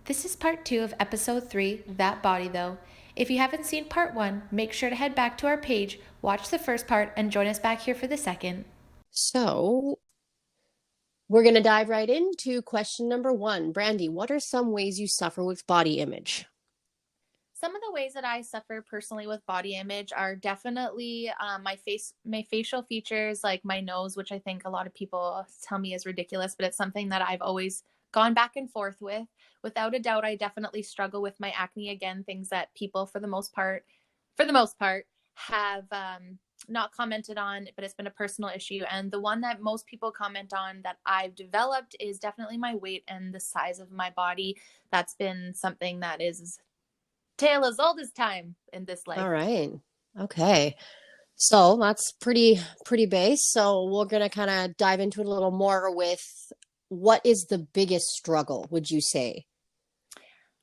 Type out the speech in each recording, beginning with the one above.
This is part 2 of episode 3, That Body Though. If you haven't seen part 1, make sure to head back to our page, watch the first part, and join us back here for the second. So we're going to dive right into question number one. Brandy, what are some ways you suffer with body image? Some of the ways that I suffer personally with body image are definitely my facial features, like my nose, which I think a lot of people tell me is ridiculous, but it's something that I've always gone back and forth with. Without a doubt, I definitely struggle with my acne again, things that people for the most part, have not commented on, but it's been a personal issue. And the one that most people comment on that I've developed is definitely my weight and the size of my body. That's been something that is tale as old as time in this life. All right. Okay. So that's pretty base. So we're going to kind of dive into it a little more with what is the biggest struggle, would you say?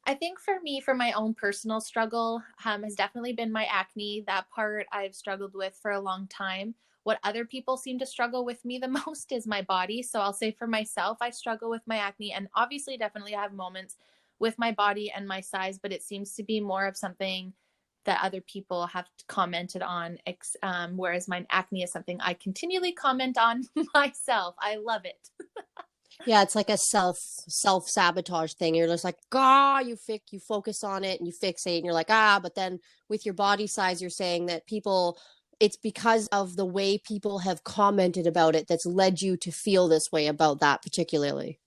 I think for me, for my own personal struggle, has definitely been my acne. That part I've struggled with for a long time. What other people seem to struggle with me the most is my body. So I'll say for myself, I struggle with my acne. And obviously, definitely, I have moments with my body and my size, but it seems to be more of something that other people have commented on. Whereas my acne is something I continually comment on myself. I love it. Yeah, it's like a self sabotage thing. You're just like, ah, you focus on it and you fixate and you're like, ah, but then with your body size, you're saying that people it's because of the way people have commented about it that's led you to feel this way about that particularly.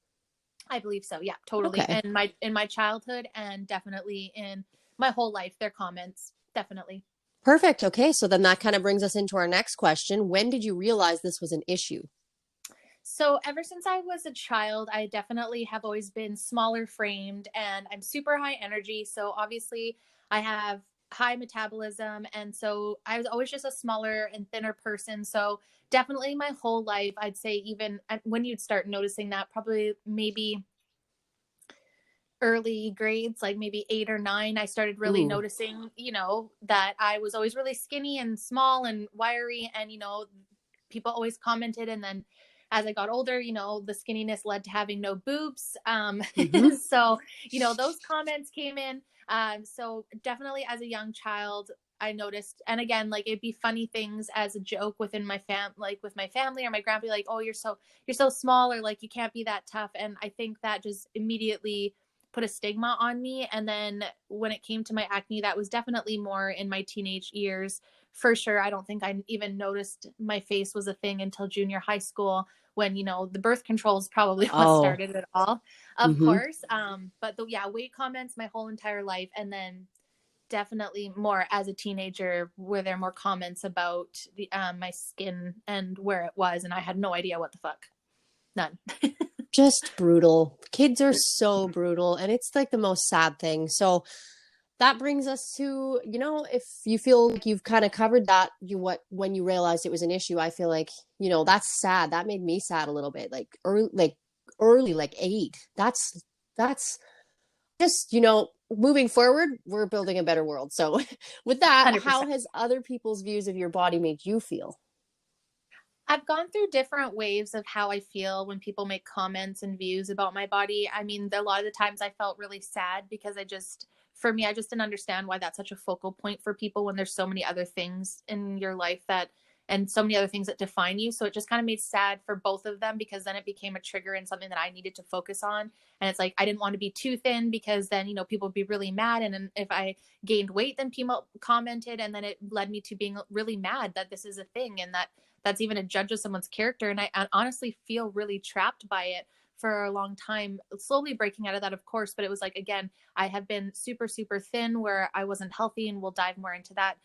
I believe so. Yeah, totally. Okay. And my childhood and definitely in my whole life, their comments, definitely. Perfect. Okay, so then that kind of brings us into our next question. When did you realize this was an issue? So ever since I was a child, I definitely have always been smaller framed and I'm super high energy. So obviously I have high metabolism. And so I was always just a smaller and thinner person. So definitely my whole life, I'd say even when you'd start noticing that, probably maybe early grades, like maybe 8 or 9, I started really Ooh. noticing, that I was always really skinny and small and wiry. And, people always commented. And then as I got older, the skinniness led to having no boobs. Mm-hmm. So, those comments came in. So definitely as a young child, I noticed, and again, like it'd be funny things as a joke within my like with my family or my grandpa, like, oh, you're so small, or like you can't be that tough. And I think that just immediately put a stigma on me. And then when it came to my acne, that was definitely more in my teenage years. For sure, I don't think I even noticed my face was a thing until junior high school, when the birth control is probably what Oh. started it all, of Mm-hmm. course. But yeah, weight comments my whole entire life. And then definitely more as a teenager, were there more comments about my skin and where it was, and I had no idea what the fuck. None. Just brutal. Kids are so brutal, and it's like the most sad thing. So that brings us to, if you feel like you've kind of covered that, when you realized it was an issue, I feel like, that's sad. That made me sad a little bit. Like early, like 8. That's just, moving forward, we're building a better world. So with that, how 100%. has other people's views of your body made you feel? I've gone through different waves of how I feel when people make comments and views about my body. I mean, a lot of the times I felt really sad because for me, I just didn't understand why that's such a focal point for people when there's so many other things in your life and so many other things that define you. So it just kind of made sad for both of them, because then it became a trigger and something that I needed to focus on. And it's like, I didn't want to be too thin, because then, people would be really mad. And then if I gained weight, then people commented. And then it led me to being really mad that this is a thing, and that's even a judge of someone's character. And I honestly feel really trapped by it for a long time, slowly breaking out of that, of course. But it was like, again, I have been super, super thin where I wasn't healthy. And we'll dive more into that,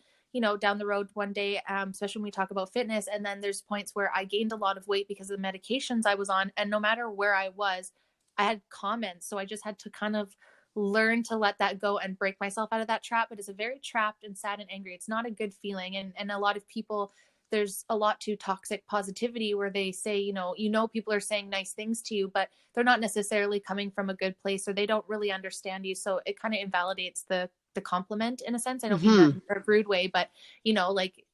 down the road one day, especially when we talk about fitness. And then there's points where I gained a lot of weight because of the medications I was on. And no matter where I was, I had comments. So I just had to kind of learn to let that go and break myself out of that trap. But it's a very trapped and sad and angry. It's not a good feeling. And a lot of people, there's a lot to toxic positivity where they say, people are saying nice things to you, but they're not necessarily coming from a good place, or they don't really understand you. So it kind of invalidates the compliment in a sense. I don't mean that Hmm. in a rude way, but like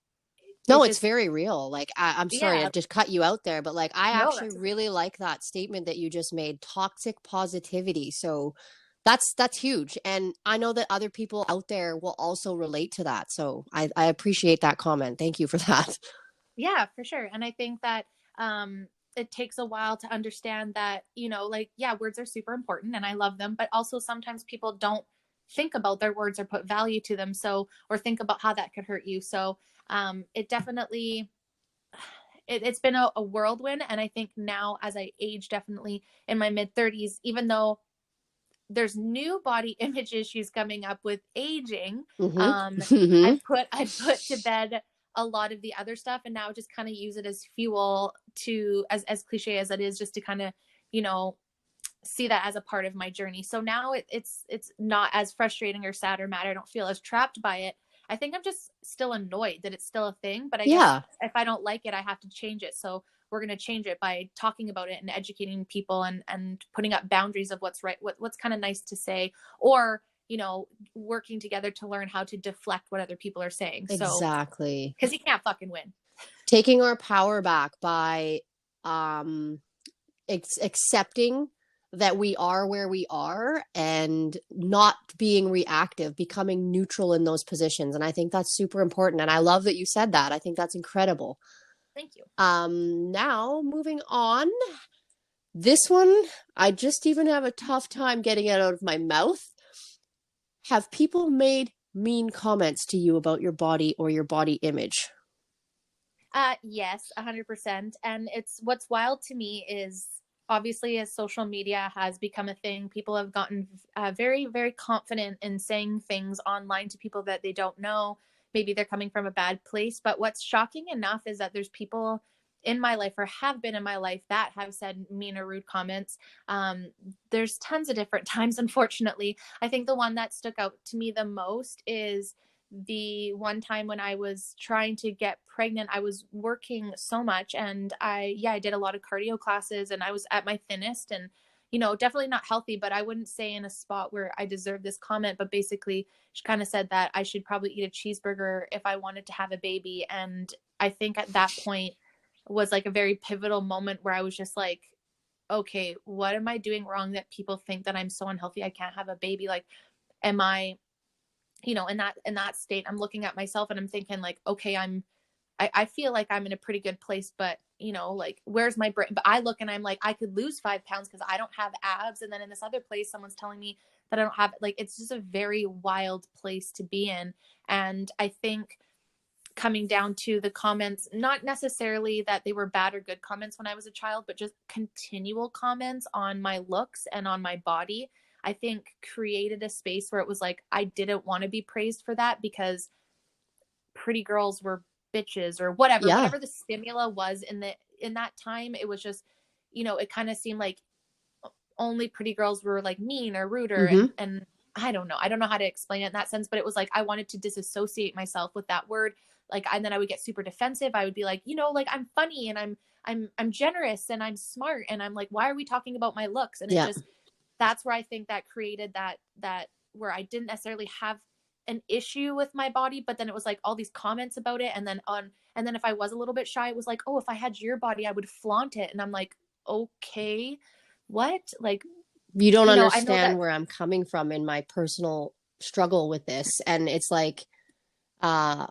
No, it it's just, very real. Like, I'm sorry to yeah, just cut you out there, but like, I no, actually that's okay. really like that statement that you just made, toxic positivity. So That's huge. And I know that other people out there will also relate to that. So I appreciate that comment. Thank you for that. Yeah, for sure. And I think that it takes a while to understand that, like, yeah, words are super important and I love them, but also sometimes people don't think about their words or put value to them. So, or think about how that could hurt you. So, it definitely, it's been a whirlwind. And I think now as I age, definitely in my mid 30s, even though there's new body image issues coming up with aging. Mm-hmm. Um, Mm-hmm. I put to bed a lot of the other stuff, and now just kind of use it as fuel to, as cliche as it is, just to kind of, you know, see that as a part of my journey. So now it's not as frustrating or sad or mad. I don't feel as trapped by it. I think I'm just still annoyed that it's still a thing, but I guess Yeah. if I don't like it, I have to change it. So we're going to change it by talking about it and educating people and putting up boundaries of what's right, what's kind of nice to say, or, working together to learn how to deflect what other people are saying. So, Exactly. cause you can't fucking win. Taking our power back by um accepting that we are where we are and not being reactive, becoming neutral in those positions. And I think that's super important. And I love that you said that. I think that's incredible. Thank you. Now moving on. This one, I just even have a tough time getting it out of my mouth. Have people made mean comments to you about your body or your body image? Yes, 100%. And it's what's wild to me is obviously as social media has become a thing, people have gotten very, very confident in saying things online to people that they don't know. Maybe they're coming from a bad place. But what's shocking enough is that there's people in my life or have been in my life that have said mean or rude comments. Um, there's tons of different times, unfortunately. I think the one that stuck out to me the most is the one time when I was trying to get pregnant. I was working so much and I did a lot of cardio classes and I was at my thinnest and, definitely not healthy, but I wouldn't say in a spot where I deserve this comment. But basically, she kind of said that I should probably eat a cheeseburger if I wanted to have a baby. And I think at that point was like a very pivotal moment where I was just like, okay, what am I doing wrong that people think that I'm so unhealthy I can't have a baby? Like, am I in that state? I'm looking at myself and I'm thinking like, okay, I feel like I'm in a pretty good place, but like where's my brain? But I look and I'm like, I could lose 5 pounds because I don't have abs. And then in this other place, someone's telling me that I don't have, like, it's just a very wild place to be in. And I think coming down to the comments, not necessarily that they were bad or good comments when I was a child, but just continual comments on my looks and on my body, I think created a space where it was like, I didn't want to be praised for that because pretty girls were bitches or whatever, Yeah. whatever the stimula was in that time. It was just, it kind of seemed like only pretty girls were like mean or ruder. Mm-hmm. And I don't know. I don't know how to explain it in that sense, but it was like I wanted to disassociate myself with that word. Like, and then I would get super defensive. I would be like, like I'm funny and I'm generous and I'm smart. And I'm like, why are we talking about my looks? And it Yeah. just, that's where I think that created that where I didn't necessarily have an issue with my body, but then it was like all these comments about it. And then if I was a little bit shy, it was like, oh, if I had your body, I would flaunt it. And I'm like, okay, what? Like, You don't I know understand that. where I'm coming from in my personal struggle with this. And it's like, uh,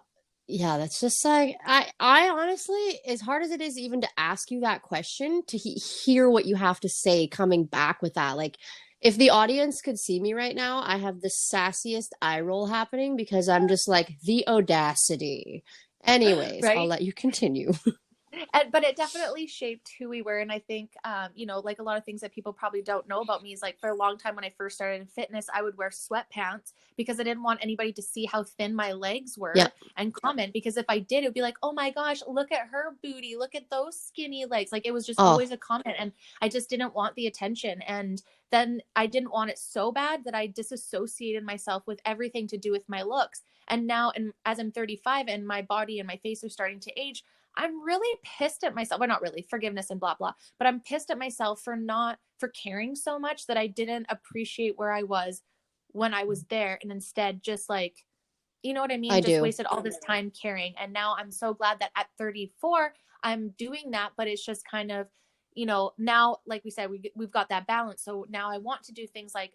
yeah, that's just like I honestly, as hard as it is even to ask you that question, to hear what you have to say coming back with that. Like, if the audience could see me right now, I have the sassiest eye roll happening because I'm just like the audacity. Anyways, I'll Right. let you continue. But it definitely shaped who we were. And I think, like a lot of things that people probably don't know about me is like for a long time when I first started in fitness, I would wear sweatpants because I didn't want anybody to see how thin my legs Yeah. were and comment. Because if I did, it would be like, oh my gosh, look at her booty, look at those skinny legs. Like it was just Oh, always a comment. And I just didn't want the attention. And then I didn't want it so bad that I disassociated myself with everything to do with my looks. And now, and as I'm 35 and my body and my face are starting to age, I'm really pissed at myself. Well, not really, forgiveness and blah, blah, but I'm pissed at myself for caring so much that I didn't appreciate where I was when I was there. And instead just like, you know what I I mean? Just do. wasted all this time caring. And now I'm so glad that at 34, I'm doing that. But it's just kind of, now, like we said, we've got that balance. So now I want to do things like,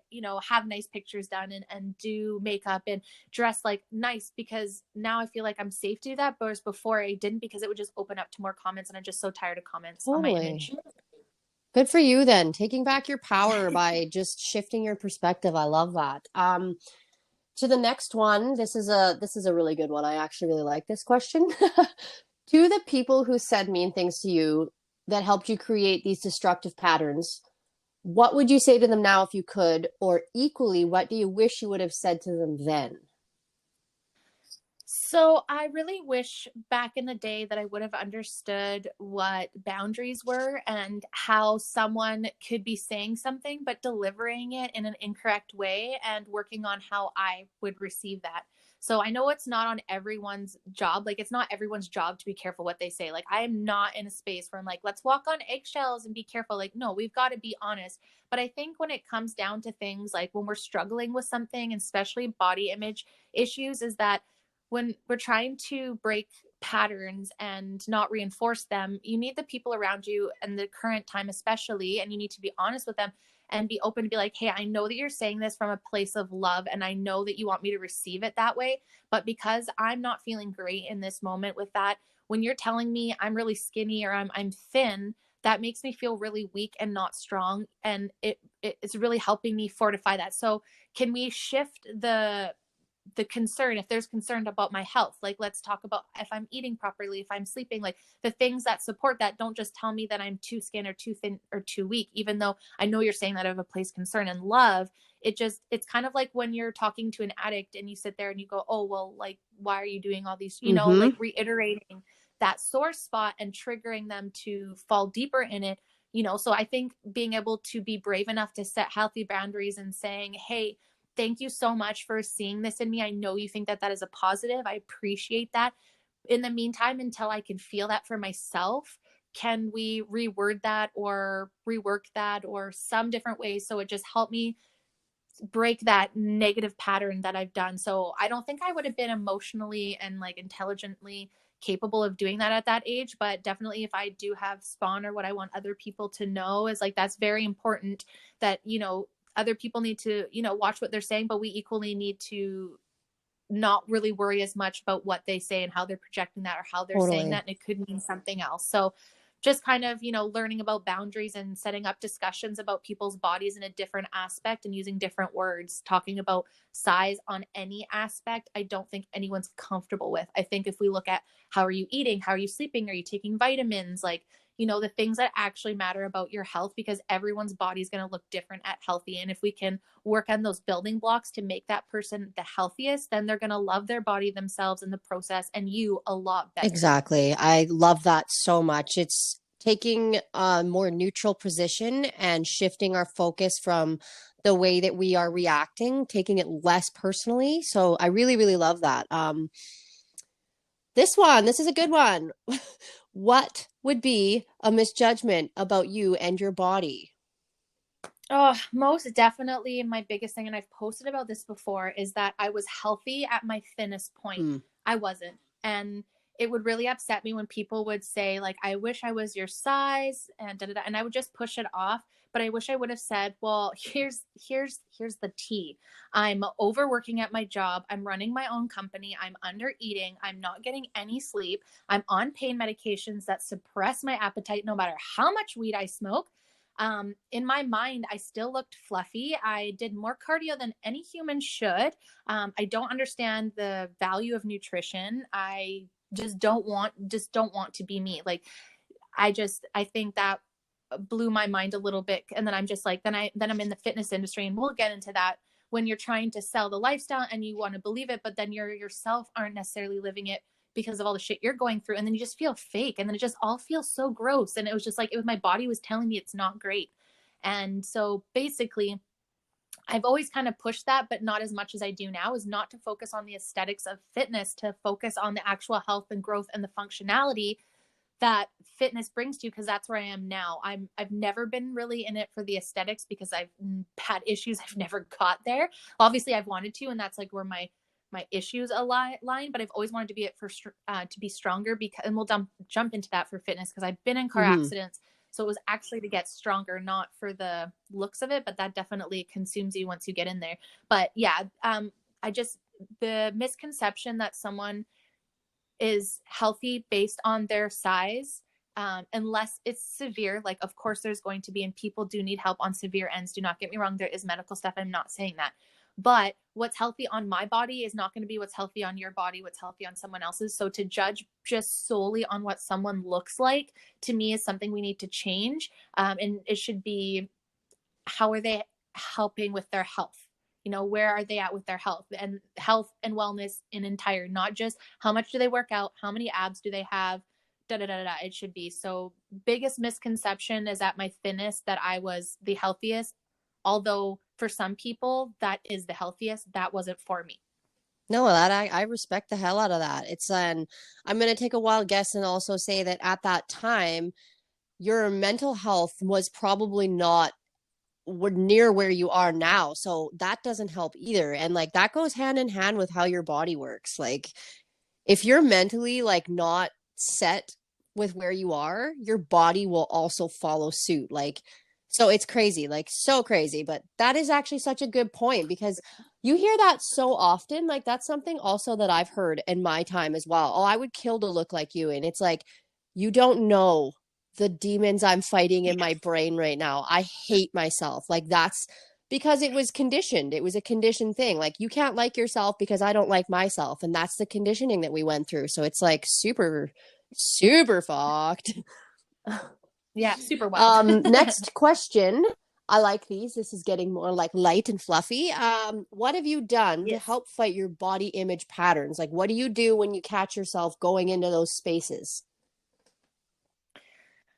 have nice pictures done, and do makeup and dress like nice, because now I feel like I'm safe to do that. Whereas before I didn't, because it would just open up to more comments, and I'm just so tired of comments on my Totally. image. Good for you then, taking back your power by just shifting your perspective. I love that. To the next one, this is a really good one. I actually really like this question. To the people who said mean things to you that helped you create these destructive patterns, what would you say to them now if you could? Or equally, what do you wish you would have said to them then? So I really wish back in the day that I would have understood what boundaries were, and how someone could be saying something but delivering it in an incorrect way, and working on how I would receive that. So I know it's not on everyone's job. Like, it's not everyone's job to be careful what they say. Like, I am not in a space where I'm like, let's walk on eggshells and be careful. Like, no, we've got to be honest. But I think when it comes down to things like when we're struggling with something, especially body image issues, is that when we're trying to break patterns and not reinforce them, you need the people around you and the current time, especially, and you need to be honest with them and be open to be like, hey, I know that you're saying this from a place of love, and I know that you want me to receive it that way. But because I'm not feeling great in this moment with that, when you're telling me I'm really skinny or I'm thin, that makes me feel really weak and not strong. And it's really helping me fortify that. So can we shift the concern? If there's concern about my health, like, let's talk about if I'm eating properly, if I'm sleeping, like the things that support that. Don't just tell me that I'm too skinny or too thin or too weak, even though I know you're saying that out of a place of concern and love. It's kind of like when you're talking to an addict and you sit there and you go, oh, well, like, why are you doing all these, Mm-hmm. like reiterating that sore spot and triggering them to fall deeper in it. So I think being able to be brave enough to set healthy boundaries and saying, hey, thank you so much for seeing this in me. I know you think that that is a positive. I appreciate that. In the meantime, until I can feel that for myself, can we reword that or rework that or some different ways so it just helped me break that negative pattern that I've done? So I don't think I would have been emotionally and like intelligently capable of doing that at that age, but definitely if I do have spawn, or what I want other people to know is like, that's very important, that other people need to watch what they're saying, but we equally need to not really worry as much about what they say and how they're projecting that or how they're saying Totally. that, and it could mean something else. So just kind of learning about boundaries and setting up discussions about people's bodies in a different aspect and using different words, talking about size on any aspect, I don't think anyone's comfortable with. I think if we look at how are you eating, how are you sleeping, are you taking vitamins, like the things that actually matter about your health, because everyone's body is going to look different at healthy. And if we can work on those building blocks to make that person the healthiest, then they're going to love their body, themselves in the process, and you a lot better. Exactly. I love that so much. It's taking a more neutral position and shifting our focus from the way that we are reacting, taking it less personally. So I really, really love that. This is a good one. What would be a misjudgment about you and your body? Oh, most definitely my biggest thing, and I've posted about this before, is that I was healthy at my thinnest point. Hmm. I wasn't. And it would really upset me when people would say, like, I wish I was your size, and da da da. And I would just push it off. But I wish I would have said, well, here's the tea. I'm overworking at my job. I'm running my own company. I'm under eating. I'm not getting any sleep. I'm on pain medications that suppress my appetite no matter how much weed I smoke. In my mind, I still looked fluffy. I did more cardio than any human should. I don't understand the value of nutrition. I just don't want to be me. Like, I think that blew my mind a little bit. And then I'm just like, then I'm in the fitness industry, and we'll get into that. When you're trying to sell the lifestyle and you want to believe it, but then you yourself aren't necessarily living it because of all the shit you're going through, and then you just feel fake, and then it just all feels so gross. And it was just like, my body was telling me it's not great. And so basically, I've always kind of pushed that, but not as much as I do now, is not to focus on the aesthetics of fitness, to focus on the actual health and growth and the functionality that fitness brings to you, because that's where I am now. I've never been really in it for the aesthetics because I've had issues. I've never got there. Obviously I've wanted to, and that's like where my issues align, but I've always wanted to be it for to be stronger, because, and we'll jump into that for fitness, because I've been in car Hmm. accidents So it was actually to get stronger, not for the looks of it, but that definitely consumes you once you get in there. But yeah, I just, the misconception that someone is healthy based on their size, unless it's severe. Like, of course, there's going to be, and people do need help on severe ends. Do not get me wrong. There is medical stuff. I'm not saying that. But what's healthy on my body is not going to be what's healthy on your body, what's healthy on someone else's. So to judge just solely on what someone looks like, to me, is something we need to change. And it should be, how are they helping with their health? You know, where are they at with their health and wellness in entire, not just how much do they work out, how many abs do they have, da da da da. It should be. So biggest misconception is at my thinnest that I was the healthiest, although for some people that is the healthiest. That wasn't for me. No, that I respect the hell out of that. It's I'm gonna take a wild guess and also say that at that time, your mental health was probably not near where you are now. So that doesn't help either. And like that goes hand in hand with how your body works. Like if you're mentally like not set with where you are, your body will also follow suit. Like, so it's crazy, like so crazy. But that is actually such a good point because you hear that so often. Like, that's something also that I've heard in my time as well. Oh, I would kill to look like you. And it's like, you don't know the demons I'm fighting in my brain right now. I hate myself. Like, that's because it was conditioned. It was a conditioned thing. Like, you can't like yourself because I don't like myself. And that's the conditioning that we went through. So it's like super, super fucked. Yeah, super wild. Next question. I like these. This is getting more like light and fluffy. What have you done to Yes. help fight your body image patterns? Like, what do you do when you catch yourself going into those spaces?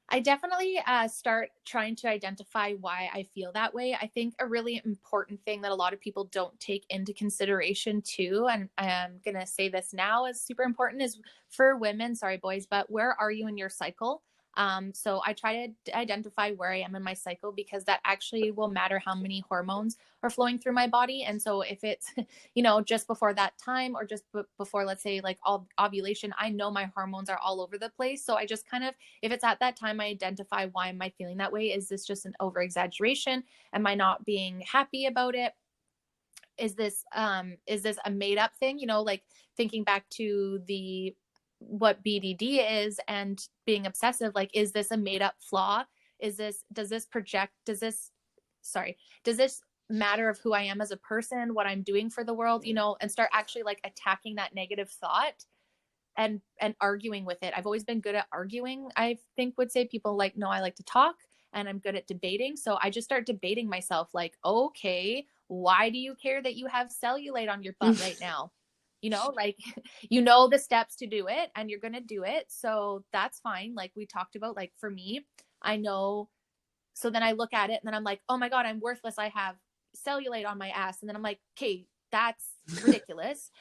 I definitely start trying to identify why I feel that way. I think a really important thing that a lot of people don't take into consideration too, and I'm going to say this now is super important, is for women, sorry boys, but where are you in your cycle? So I try to identify where I am in my cycle because that actually will matter how many hormones are flowing through my body. And so if it's, just before that time or just before, let's say like ovulation, I know my hormones are all over the place. So I just kind of, if it's at that time, I identify, why am I feeling that way? Is this just an over exaggeration? Am I not being happy about it? Is this a made up thing? Like thinking back to the what BDD is and being obsessive, like, is this a made up flaw? Does this project, does this matter of who I am as a person, what I'm doing for the world, and start actually like attacking that negative thought and arguing with it. I've always been good at arguing. I think would say people like, no, I like to talk and I'm good at debating. So I just start debating myself like, okay, why do you care that you have cellulite on your butt right now? Like, the steps to do it and you're going to do it. So that's fine. Like we talked about, like for me, I know. So then I look at it and then I'm like, oh my God, I'm worthless. I have cellulite on my ass. And then I'm like, okay, that's ridiculous.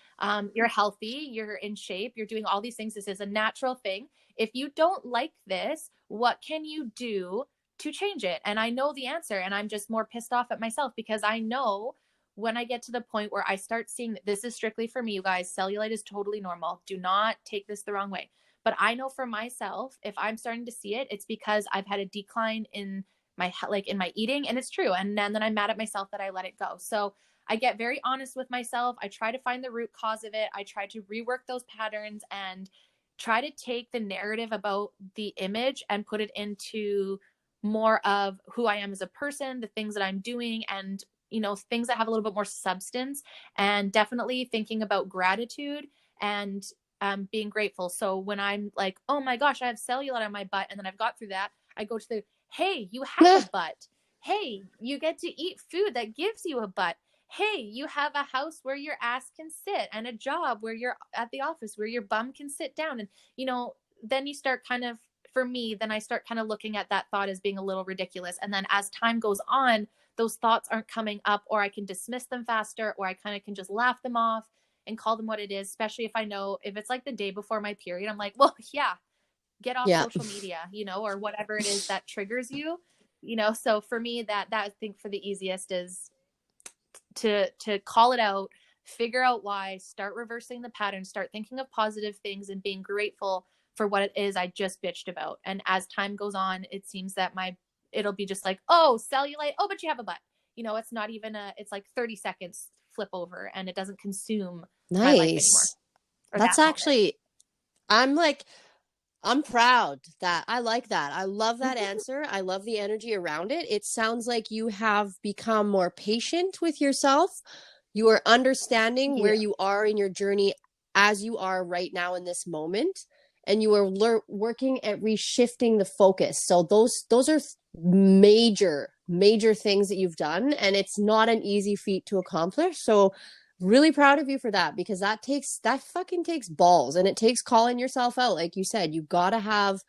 You're healthy, you're in shape, you're doing all these things. This is a natural thing. If you don't like this, what can you do to change it? And I know the answer. And I'm just more pissed off at myself because I know when I get to the point where I start seeing that this is strictly for me, you guys, cellulite is totally normal. Do not take this the wrong way. But I know for myself, if I'm starting to see it, it's because I've had a decline in my eating, and it's true. And then I'm mad at myself that I let it go. So I get very honest with myself. I try to find the root cause of it. I try to rework those patterns and try to take the narrative about the image and put it into more of who I am as a person, the things that I'm doing, and things that have a little bit more substance, and definitely thinking about gratitude and being grateful. So when I'm like, oh my gosh, I have cellulite on my butt, and then I've got through that, I go to the, hey, you have a butt. Hey, you get to eat food that gives you a butt. Hey, you have a house where your ass can sit and a job where you're at the office where your bum can sit down. And, then you start kind of, for me, then I start kind of looking at that thought as being a little ridiculous. And then as time goes on, those thoughts aren't coming up, or I can dismiss them faster, or I kind of can just laugh them off and call them what it is, especially if I know, if it's like the day before my period, I'm like, well, yeah, get off Yeah. social media, or whatever it is that triggers you, so for me, that I think for the easiest is to call it out, figure out why, start reversing the pattern, start thinking of positive things and being grateful for what it is I just bitched about. And as time goes on, it seems that it'll be just like, oh, cellulite. Oh, but you have a butt. It's not even it's like 30 seconds flip over, and it doesn't consume my life anymore. Nice. Or That's that moment. actually, I'm like, I'm proud that I like that. I love that answer. I love the energy around it. It sounds like you have become more patient with yourself. You are understanding where Yeah. you are in your journey as you are right now in this moment, and you are working at reshifting the focus. So those are major things that you've done, and it's not an easy feat to accomplish. So really proud of you for that, because that fucking takes balls, and it takes calling yourself out. Like you said, you got to have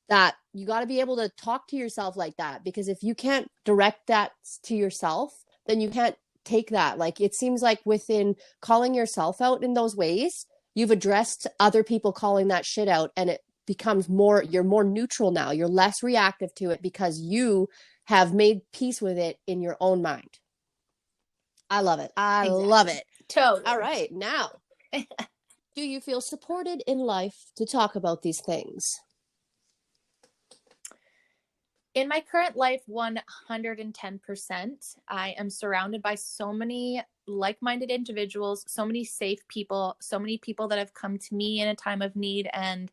that, you got to be able to talk to yourself like that, because if you can't direct that to yourself, then you can't take that. Like, it seems like within calling yourself out in those ways, you've addressed other people calling that shit out, and it becomes more, you're more neutral now, you're less reactive to it because you have made peace with it in your own mind. I love it. I love Exactly. it. Totally. All right, now, do you feel supported in life to talk about these things? In my current life, 110%. I am surrounded by so many like-minded individuals, so many safe people, so many people that have come to me in a time of need, and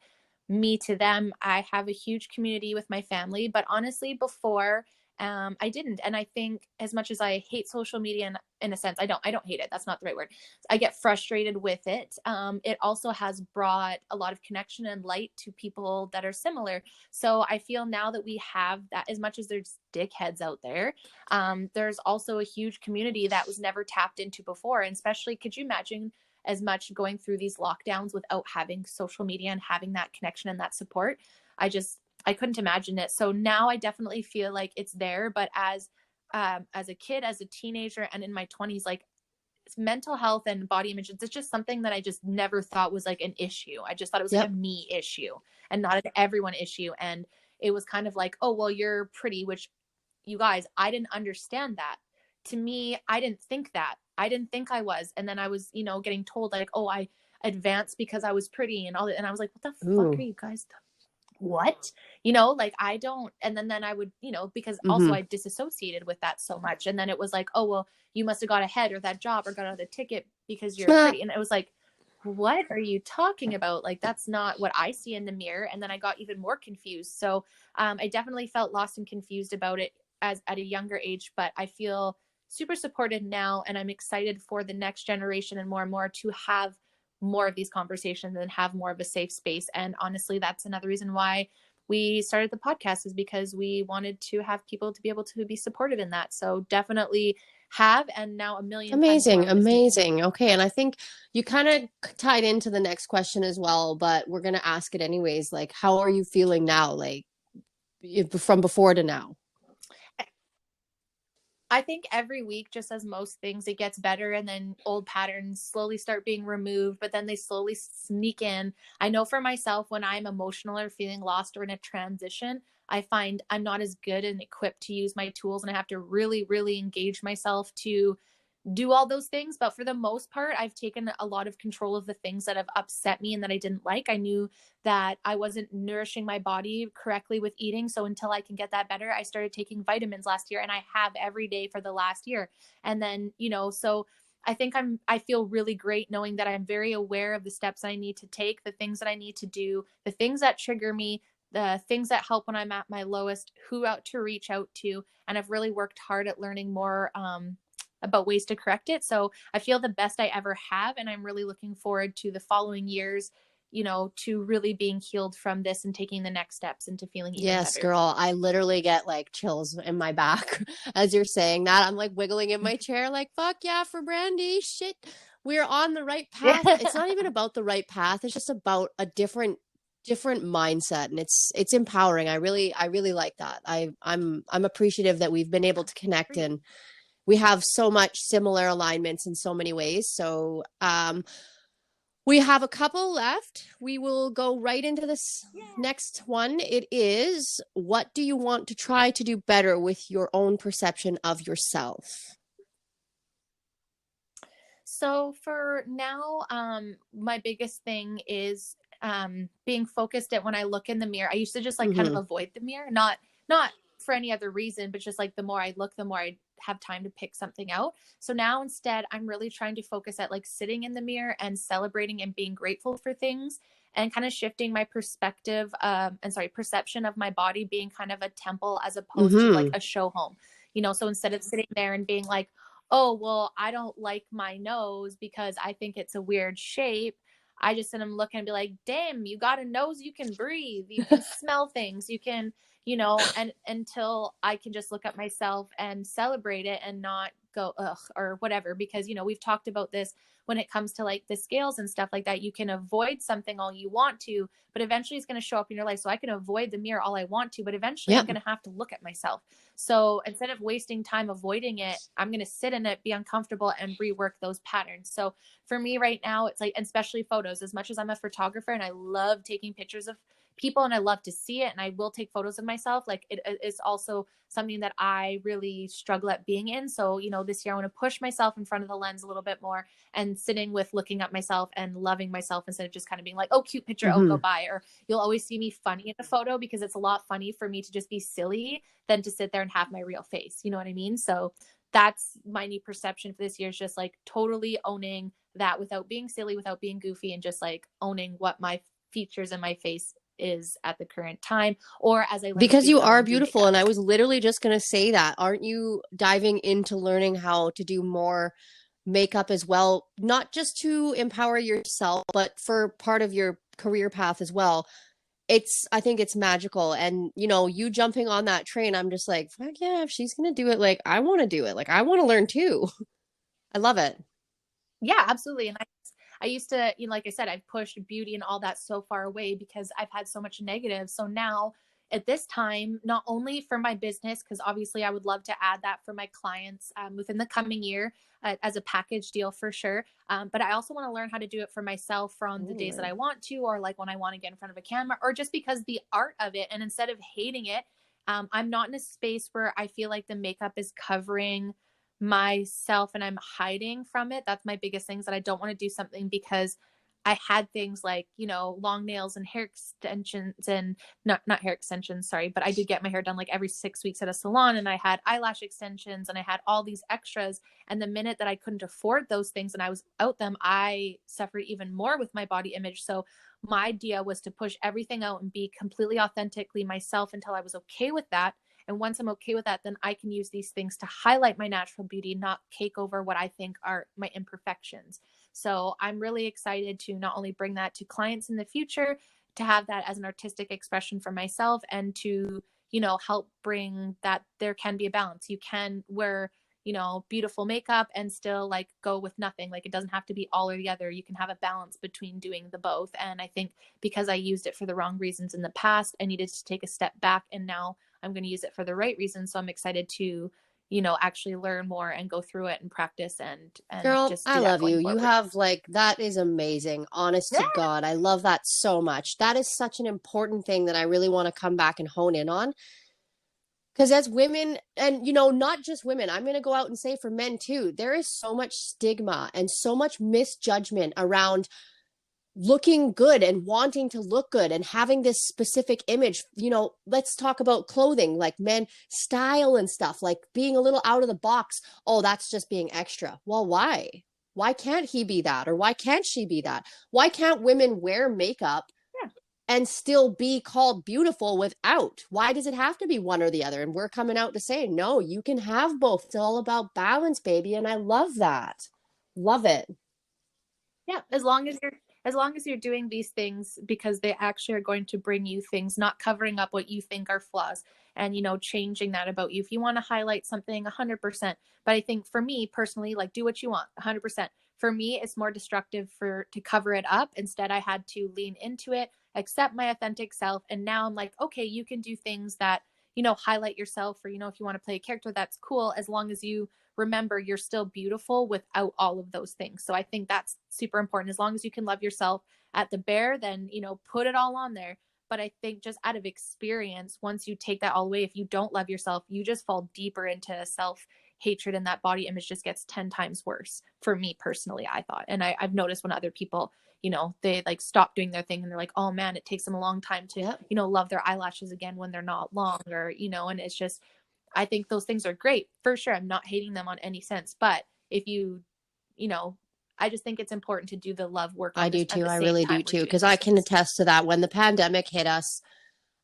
me to them. I have a huge community with my family, but honestly, before I didn't. And I think, as much as I hate social media, in a sense, I don't hate it. That's not the right word. I get frustrated with it. It also has brought a lot of connection and light to people that are similar. So I feel now that we have that, as much as there's dickheads out there, there's also a huge community that was never tapped into before. And especially, could you imagine as much going through these lockdowns without having social media and having that connection and that support? I couldn't imagine it. So now I definitely feel like it's there. But as a kid, as a teenager, and in my 20s, like, mental health and body image, it's just something that I just never thought was like an issue. I just thought it was like a Yep. me issue and not an everyone issue. And it was kind of like, oh, well, you're pretty, which, you guys, I didn't understand that. To me, I didn't think that. I didn't think I was. And then I was, getting told like, oh, I advanced because I was pretty and all that. And I was like, what the fuck are Ooh. you guys? What? Like, I don't. And then I would, because also Mm-hmm. I disassociated with that so much. And then it was like, oh, well, you must have got ahead or that job or got another ticket because you're pretty. And it was like, what are you talking about? Like, that's not what I see in the mirror. And then I got even more confused. So I definitely felt lost and confused about it as at a younger age, but I feel super supported now, and I'm excited for the next generation and more to have more of these conversations and have more of a safe space. And honestly, that's another reason why we started the podcast, is because we wanted to have people to be able to be supportive in that. So definitely have, and now a million times more Amazing, with this new. amazing. Okay, and I think you kind of tied into the next question as well, but we're going to ask it anyways. Like, how are you feeling now? Like, from before to now? I think every week, just as most things, it gets better, and then old patterns slowly start being removed, but then they slowly sneak in. I know for myself, when I'm emotional or feeling lost or in a transition, I find I'm not as good and equipped to use my tools, and I have to really, really engage myself to do all those things. But for the most part, I've taken a lot of control of the things that have upset me and that I didn't like. I knew that I wasn't nourishing my body correctly with eating. So until I can get that better, I started taking vitamins last year, and I have every day for the last year. And then, so I think I feel really great knowing that I'm very aware of the steps I need to take, the things that I need to do, the things that trigger me, the things that help when I'm at my lowest, who out to reach out to. And I've really worked hard at learning more about ways to correct it. So I feel the best I ever have. And I'm really looking forward to the following years, to really being healed from this and taking the next steps into feeling even Yes, better. girl. I literally get like chills in my back as you're saying that. I'm like wiggling in my chair, like, fuck yeah, for Brandy. Shit. We're on the right path. Yeah. It's not even about the right path. It's just about a different mindset, and it's empowering. I really like that. I'm appreciative that we've been able to connect, and we have so much similar alignments in so many ways. So we have a couple left. We will go right into this next one. It is, what do you want to try to do better with your own perception of yourself? So for now, my biggest thing is being focused at when I look in the mirror. I used to just like kind of Mm-hmm. avoid the mirror, not for any other reason, but just like the more I look, the more I have time to pick something out. So now instead, I'm really trying to focus at like sitting in the mirror and celebrating and being grateful for things, and kind of shifting my perspective, and sorry, perception of my body being kind of a temple as opposed to like Mm-hmm. a show home. So instead of sitting there and being like, oh, well, I don't like my nose because I think it's a weird shape, I just sit and look and be like, damn, you got a nose, you can breathe, you can smell things, you can, and until I can just look at myself and celebrate it and not go, ugh, or whatever. Because, we've talked about this when it comes to like the scales and stuff like that. You can avoid something all you want to, but eventually it's going to show up in your life. So I can avoid the mirror all I want to, but eventually I'm Yep. going to have to look at myself. So instead of wasting time avoiding it, I'm going to sit in it, be uncomfortable, and rework those patterns. So for me right now, it's like, especially photos, as much as I'm a photographer and I love taking pictures of people and I love to see it and I will take photos of myself, like it is also something that I really struggle at being in. So, this year I want to push myself in front of the lens a little bit more, and sitting with looking at myself and loving myself instead of just kind of being like, oh, cute picture, oh, go Mm-hmm. by. Or you'll always see me funny in a photo because it's a lot funny for me to just be silly than to sit there and have my real face. You know what I mean? So that's my new perception for this year, is just like totally owning that without being silly, without being goofy, and just like owning what my features and my face is at the current time, or as I learn to Because do you better are and do beautiful. makeup. And I was literally just going to say that. Aren't you diving into learning how to do more makeup as well? Not just to empower yourself, but for part of your career path as well. I think it's magical. And, you jumping on that train, I'm just like, fuck yeah, if she's going to do it, like, I want to do it. Like, I want to learn too. I love it. Yeah, absolutely. And I used to, like I said, I've pushed beauty and all that so far away because I've had so much negative. So now at this time, not only for my business, because obviously I would love to add that for my clients within the coming year as a package deal for sure. But I also want to learn how to do it for myself from the days that Mm. I want to, or like when I want to get in front of a camera, or just because the art of it. And instead of hating it, I'm not in a space where I feel like the makeup is covering myself and I'm hiding from it. That's my biggest things, that I don't want to do something because I had things like, long nails and hair extensions, and not hair extensions, sorry, but I did get my hair done like every 6 weeks at a salon, and I had eyelash extensions and I had all these extras. And the minute that I couldn't afford those things and I was out them, I suffered even more with my body image. So my idea was to push everything out and be completely authentically myself until I was okay with that. And once I'm okay with that, then I can use these things to highlight my natural beauty, not cake over what I think are my imperfections. So I'm really excited to not only bring that to clients in the future, to have that as an artistic expression for myself, and to, help bring that there can be a balance. You can wear, beautiful makeup and still like go with nothing. Like it doesn't have to be all or the other. You can have a balance between doing the both. And I think because I used it for the wrong reasons in the past, I needed to take a step back, and now I'm going to use it for the right reasons. So I'm excited to, actually learn more and go through it and practice and Girl, just I do that love you. going You forward. have like, that is amazing. Honest to Yeah. God. I love that so much. That is such an important thing that I really want to come back and hone in on. Because as women, and not just women, I'm going to go out and say for men too, there is so much stigma and so much misjudgment around looking good and wanting to look good and having this specific image. Let's talk about clothing, like men style and stuff, like being a little out of the box. Oh, that's just being extra. Well, why can't he be that, or why can't she be that? Why can't women wear makeup Yeah. and still be called beautiful without? Why does it have to be one or the other? And we're coming out to say, no, you can have both. It's all about balance, baby. And I love that. Love it. Yeah, as long as you're doing these things because they actually are going to bring you things, not covering up what you think are flaws, and changing that about you. If you want to highlight something, 100%. But I think for me personally, like, do what you want, 100%. For me, it's more destructive for to cover it up. Instead, I had to lean into it, accept my authentic self, and now I'm like, okay, you can do things that highlight yourself, or if you want to play a character, that's cool, as long as you remember you're still beautiful without all of those things. So I think that's super important. As long as you can love yourself at the bare, then, put it all on there. But I think just out of experience, once you take that all away, if you don't love yourself, you just fall deeper into self hatred and that body image just gets 10 times worse for me personally, I thought. And I've noticed when other people, you know, they like stop doing their thing and they're like, oh man, it takes them a long time to, Yep. you know, love their eyelashes again when they're not long, or, you know, and it's just, I think those things are great for sure. I'm not hating them on any sense, but if you know, I just think it's important to do the love work I on do this at too. the I same really do time we're too. doing Because those I can things. attest to that when the pandemic hit us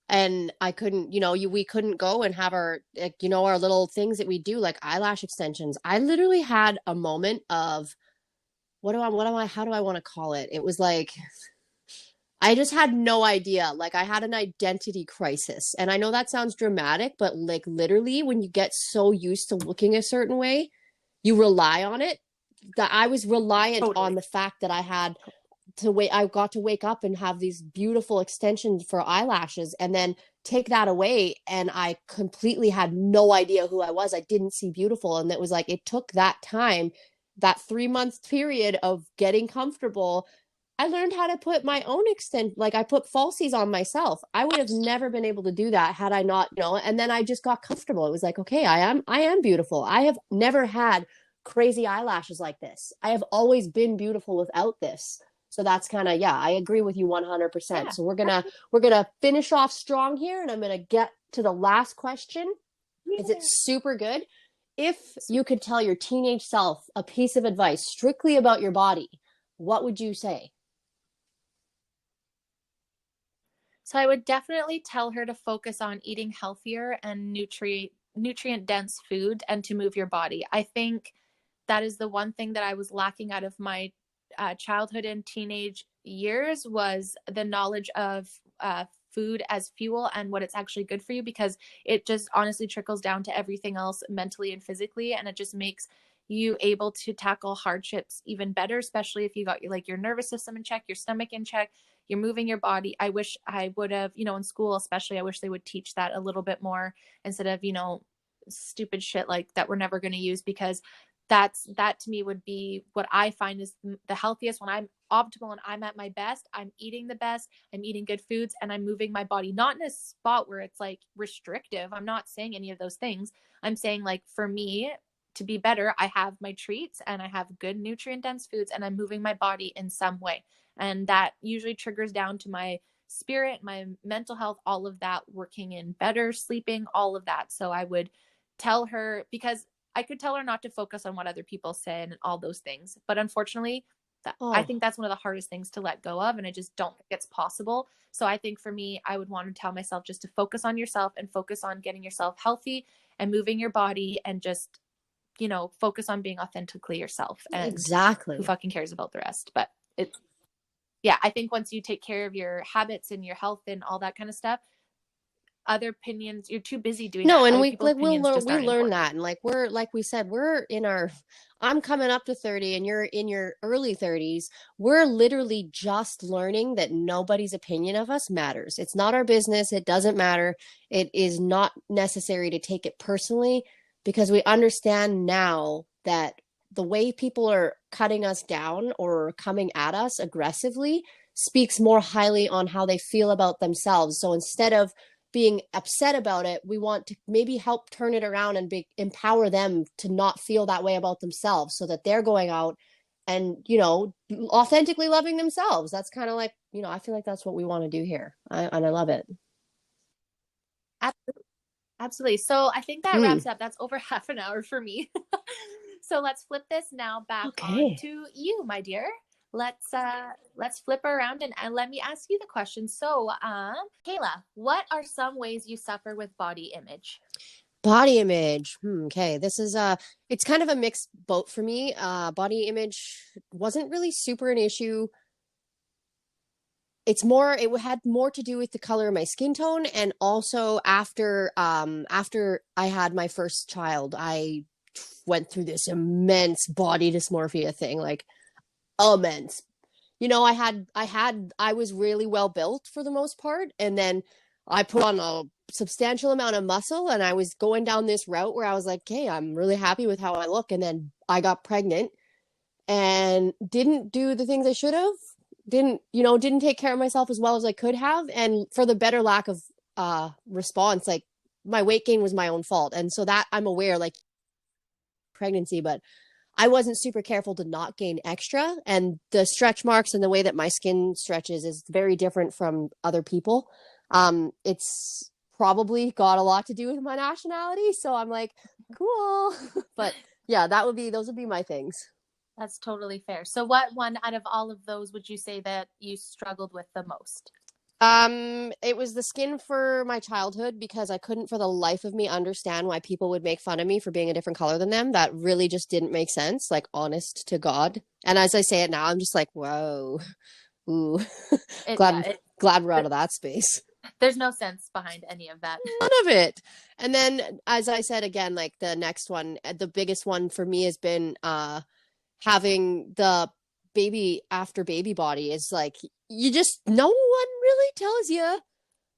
and I couldn't, you know, we couldn't go and have our, like, you know, our little things that we do, like eyelash extensions. I literally had a moment of, how do I want to call it? It was like, I just had no idea. Like I had an identity crisis. And I know that sounds dramatic, but like literally when you get so used to looking a certain way, you rely on it. That I was reliant on Totally. the fact that I had to wait. I got to wake up and have these beautiful extensions for eyelashes and then take that away. And I completely had no idea who I was. I didn't see beautiful. And it was like, it took that time, that 3 month period of getting comfortable. I learned how to put my own like I put falsies on myself. I would have never been able to do that had I not, you know, and then I just got comfortable. It was like, okay, I am beautiful. I have never had crazy eyelashes like this. I have always been beautiful without this. So that's kind of, yeah, I agree with you 100%. Yeah. So we're going to finish off strong here and I'm going to get to the last question. Is it super good? If you could tell your teenage self a piece of advice strictly about your body, what would you say? So I would definitely tell her to focus on eating healthier and nutrient dense food and to move your body. I think that is the one thing that I was lacking out of my childhood and teenage years was the knowledge of food as fuel and what it's actually good for you, because it just honestly trickles down to everything else mentally and physically, and it just makes you able to tackle hardships even better, especially if you got your nervous system in check, your stomach in check, you're moving your body. I wish I would have, you know, in school especially, I wish they would teach that a little bit more instead of, you know, stupid shit like that we're never going to use, because that to me would be what I find is the healthiest. When I'm optimal and I'm at my best, I'm eating the best, I'm eating good foods, and I'm moving my body, not in a spot where it's like restrictive. I'm not saying any of those things. I'm saying, like, for me to be better, I have my treats and I have good nutrient dense foods and I'm moving my body in some way. And that usually triggers down to my spirit, my mental health, all of that working in better, sleeping, all of that. So I would tell her, because I could tell her not to focus on what other people say and all those things. But unfortunately, I Oh, think that's one of the hardest things to let go of. And I just don't think it's possible. So I think for me, I would want to tell myself just to focus on yourself and focus on getting yourself healthy and moving your body and just, you know, focus on being authentically yourself. And who exactly. fucking cares about the rest? But it's, yeah, I think once you take care of your habits and your health and all that kind of stuff, other opinions, you're too busy doing No, that. and Other we people's like we'll opinions learn just we aren't learn important. that, and like we're like we said, we're in our I'm coming up to 30 and you're in your early 30s. We're literally just learning that nobody's opinion of us matters. It's not our business. It doesn't matter. It is not necessary to take it personally because we understand now that the way people are cutting us down or coming at us aggressively speaks more highly on how they feel about themselves. So instead of being upset about it, we want to maybe help turn it around and empower them to not feel that way about themselves so that they're going out and, you know, authentically loving themselves. That's kind of like, you know, I feel like that's what we want to do here. And I love it. Absolutely. So I think that Mm, wraps up. That's over half an hour for me. So let's flip this now back on okay. to you, my dear. Let's flip around and let me ask you the question. So, Kayla, what are some ways you suffer with body image? Body image. Okay. This is it's kind of a mixed boat for me. Body image wasn't really super an issue. It had more to do with the color of my skin tone, and also after I had my first child, I went through this immense body dysmorphia thing, like immense. You know, I was really well built for the most part, and then I put on a substantial amount of muscle, and I was going down this route where I was like, hey, I'm really happy with how I look, and then I got pregnant and didn't do the things I should have. Didn't take care of myself as well as I could have. And for the better lack of response, like my weight gain was my own fault. And so that I'm aware, like pregnancy, but I wasn't super careful to not gain extra. And the stretch marks and the way that my skin stretches is very different from other people. It's probably got a lot to do with my nationality. So I'm like, cool. But yeah, those would be my things. That's totally fair. So what one out of all of those would you say that you struggled with the most? It was the skin for my childhood because I couldn't for the life of me understand why people would make fun of me for being a different color than them. That really just didn't make sense, like honest to God. And as I say it now, I'm just like, whoa, ooh, It yeah, glad glad we're out of that space. there's no sense behind any of that. None of it. And then as I said again, like the next one, the biggest one for me has been having the baby after baby body is like you just no one really tells you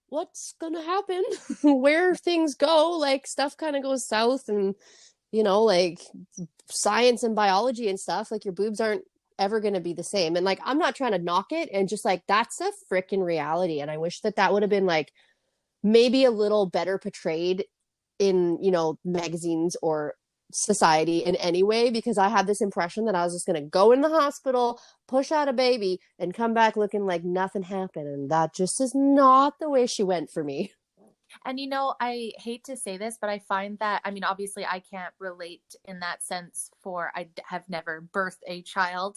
what's gonna happen where things go, like stuff kind of goes south, and like science and biology and stuff, like your boobs aren't ever going to be the same. And like I'm not trying to knock it, and just like that's a freaking reality, and I wish that would have been like maybe a little better portrayed in magazines or society in any way, because I had this impression that I was just going to go in the hospital, push out a baby, and come back looking like nothing happened. And that just is not the way she went for me. And I hate to say this, but I find that, I mean, obviously I can't relate in that sense, for I have never birthed a child,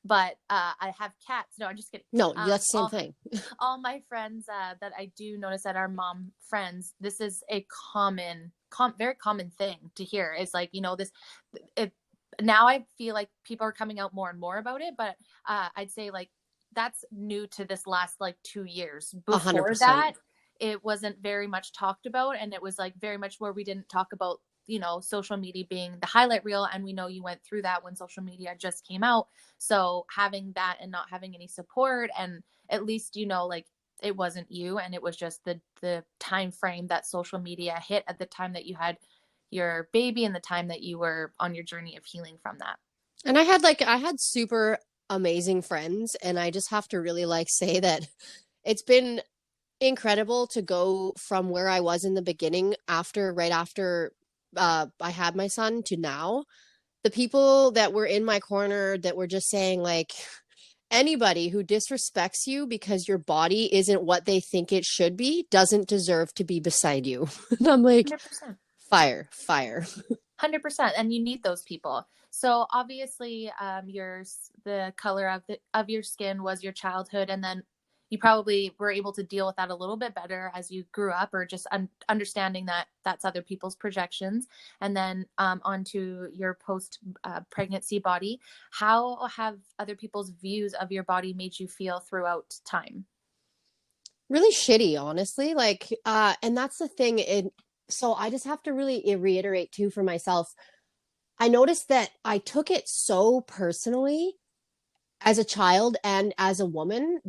but I have cats. No, I'm just kidding. No, that's the same all, thing. all my friends that I do notice that are mom friends, this is a very common thing to hear, is like, this, it, now I feel like people are coming out more and more about it, but I'd say like that's new to this last like 2 years. Before 100%. that, it wasn't very much talked about, and it was like very much where we didn't talk about social media being the highlight reel, and we know you went through that when social media just came out. So having that and not having any support, and at least like it wasn't you, and it was just the time frame that social media hit at the time that you had your baby and the time that you were on your journey of healing from that. And I had super amazing friends, and I just have to really like say that it's been incredible to go from where I was in the beginning right after I had my son to now. The people that were in my corner that were just saying like, anybody who disrespects you because your body isn't what they think it should be doesn't deserve to be beside you. And I'm like, 100%. Fire. 100%. And you need those people. So obviously the color of your skin was your childhood, and then you probably were able to deal with that a little bit better as you grew up, or just understanding that that's other people's projections. And then onto your post pregnancy body. How have other people's views of your body made you feel throughout time? Really shitty, honestly. Like, and that's the thing. So I just have to really reiterate too for myself. I noticed that I took it so personally as a child and as a woman.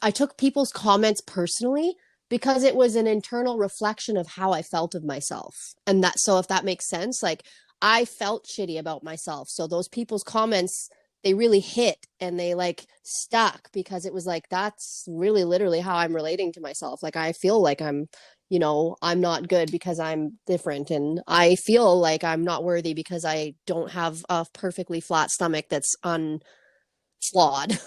I took people's comments personally because it was an internal reflection of how I felt of myself. And so if that makes sense, like I felt shitty about myself. So those people's comments, they really hit, and they like stuck, because it was like, that's really literally how I'm relating to myself. Like I feel like I'm not good because I'm different, and I feel like I'm not worthy because I don't have a perfectly flat stomach that's unflawed.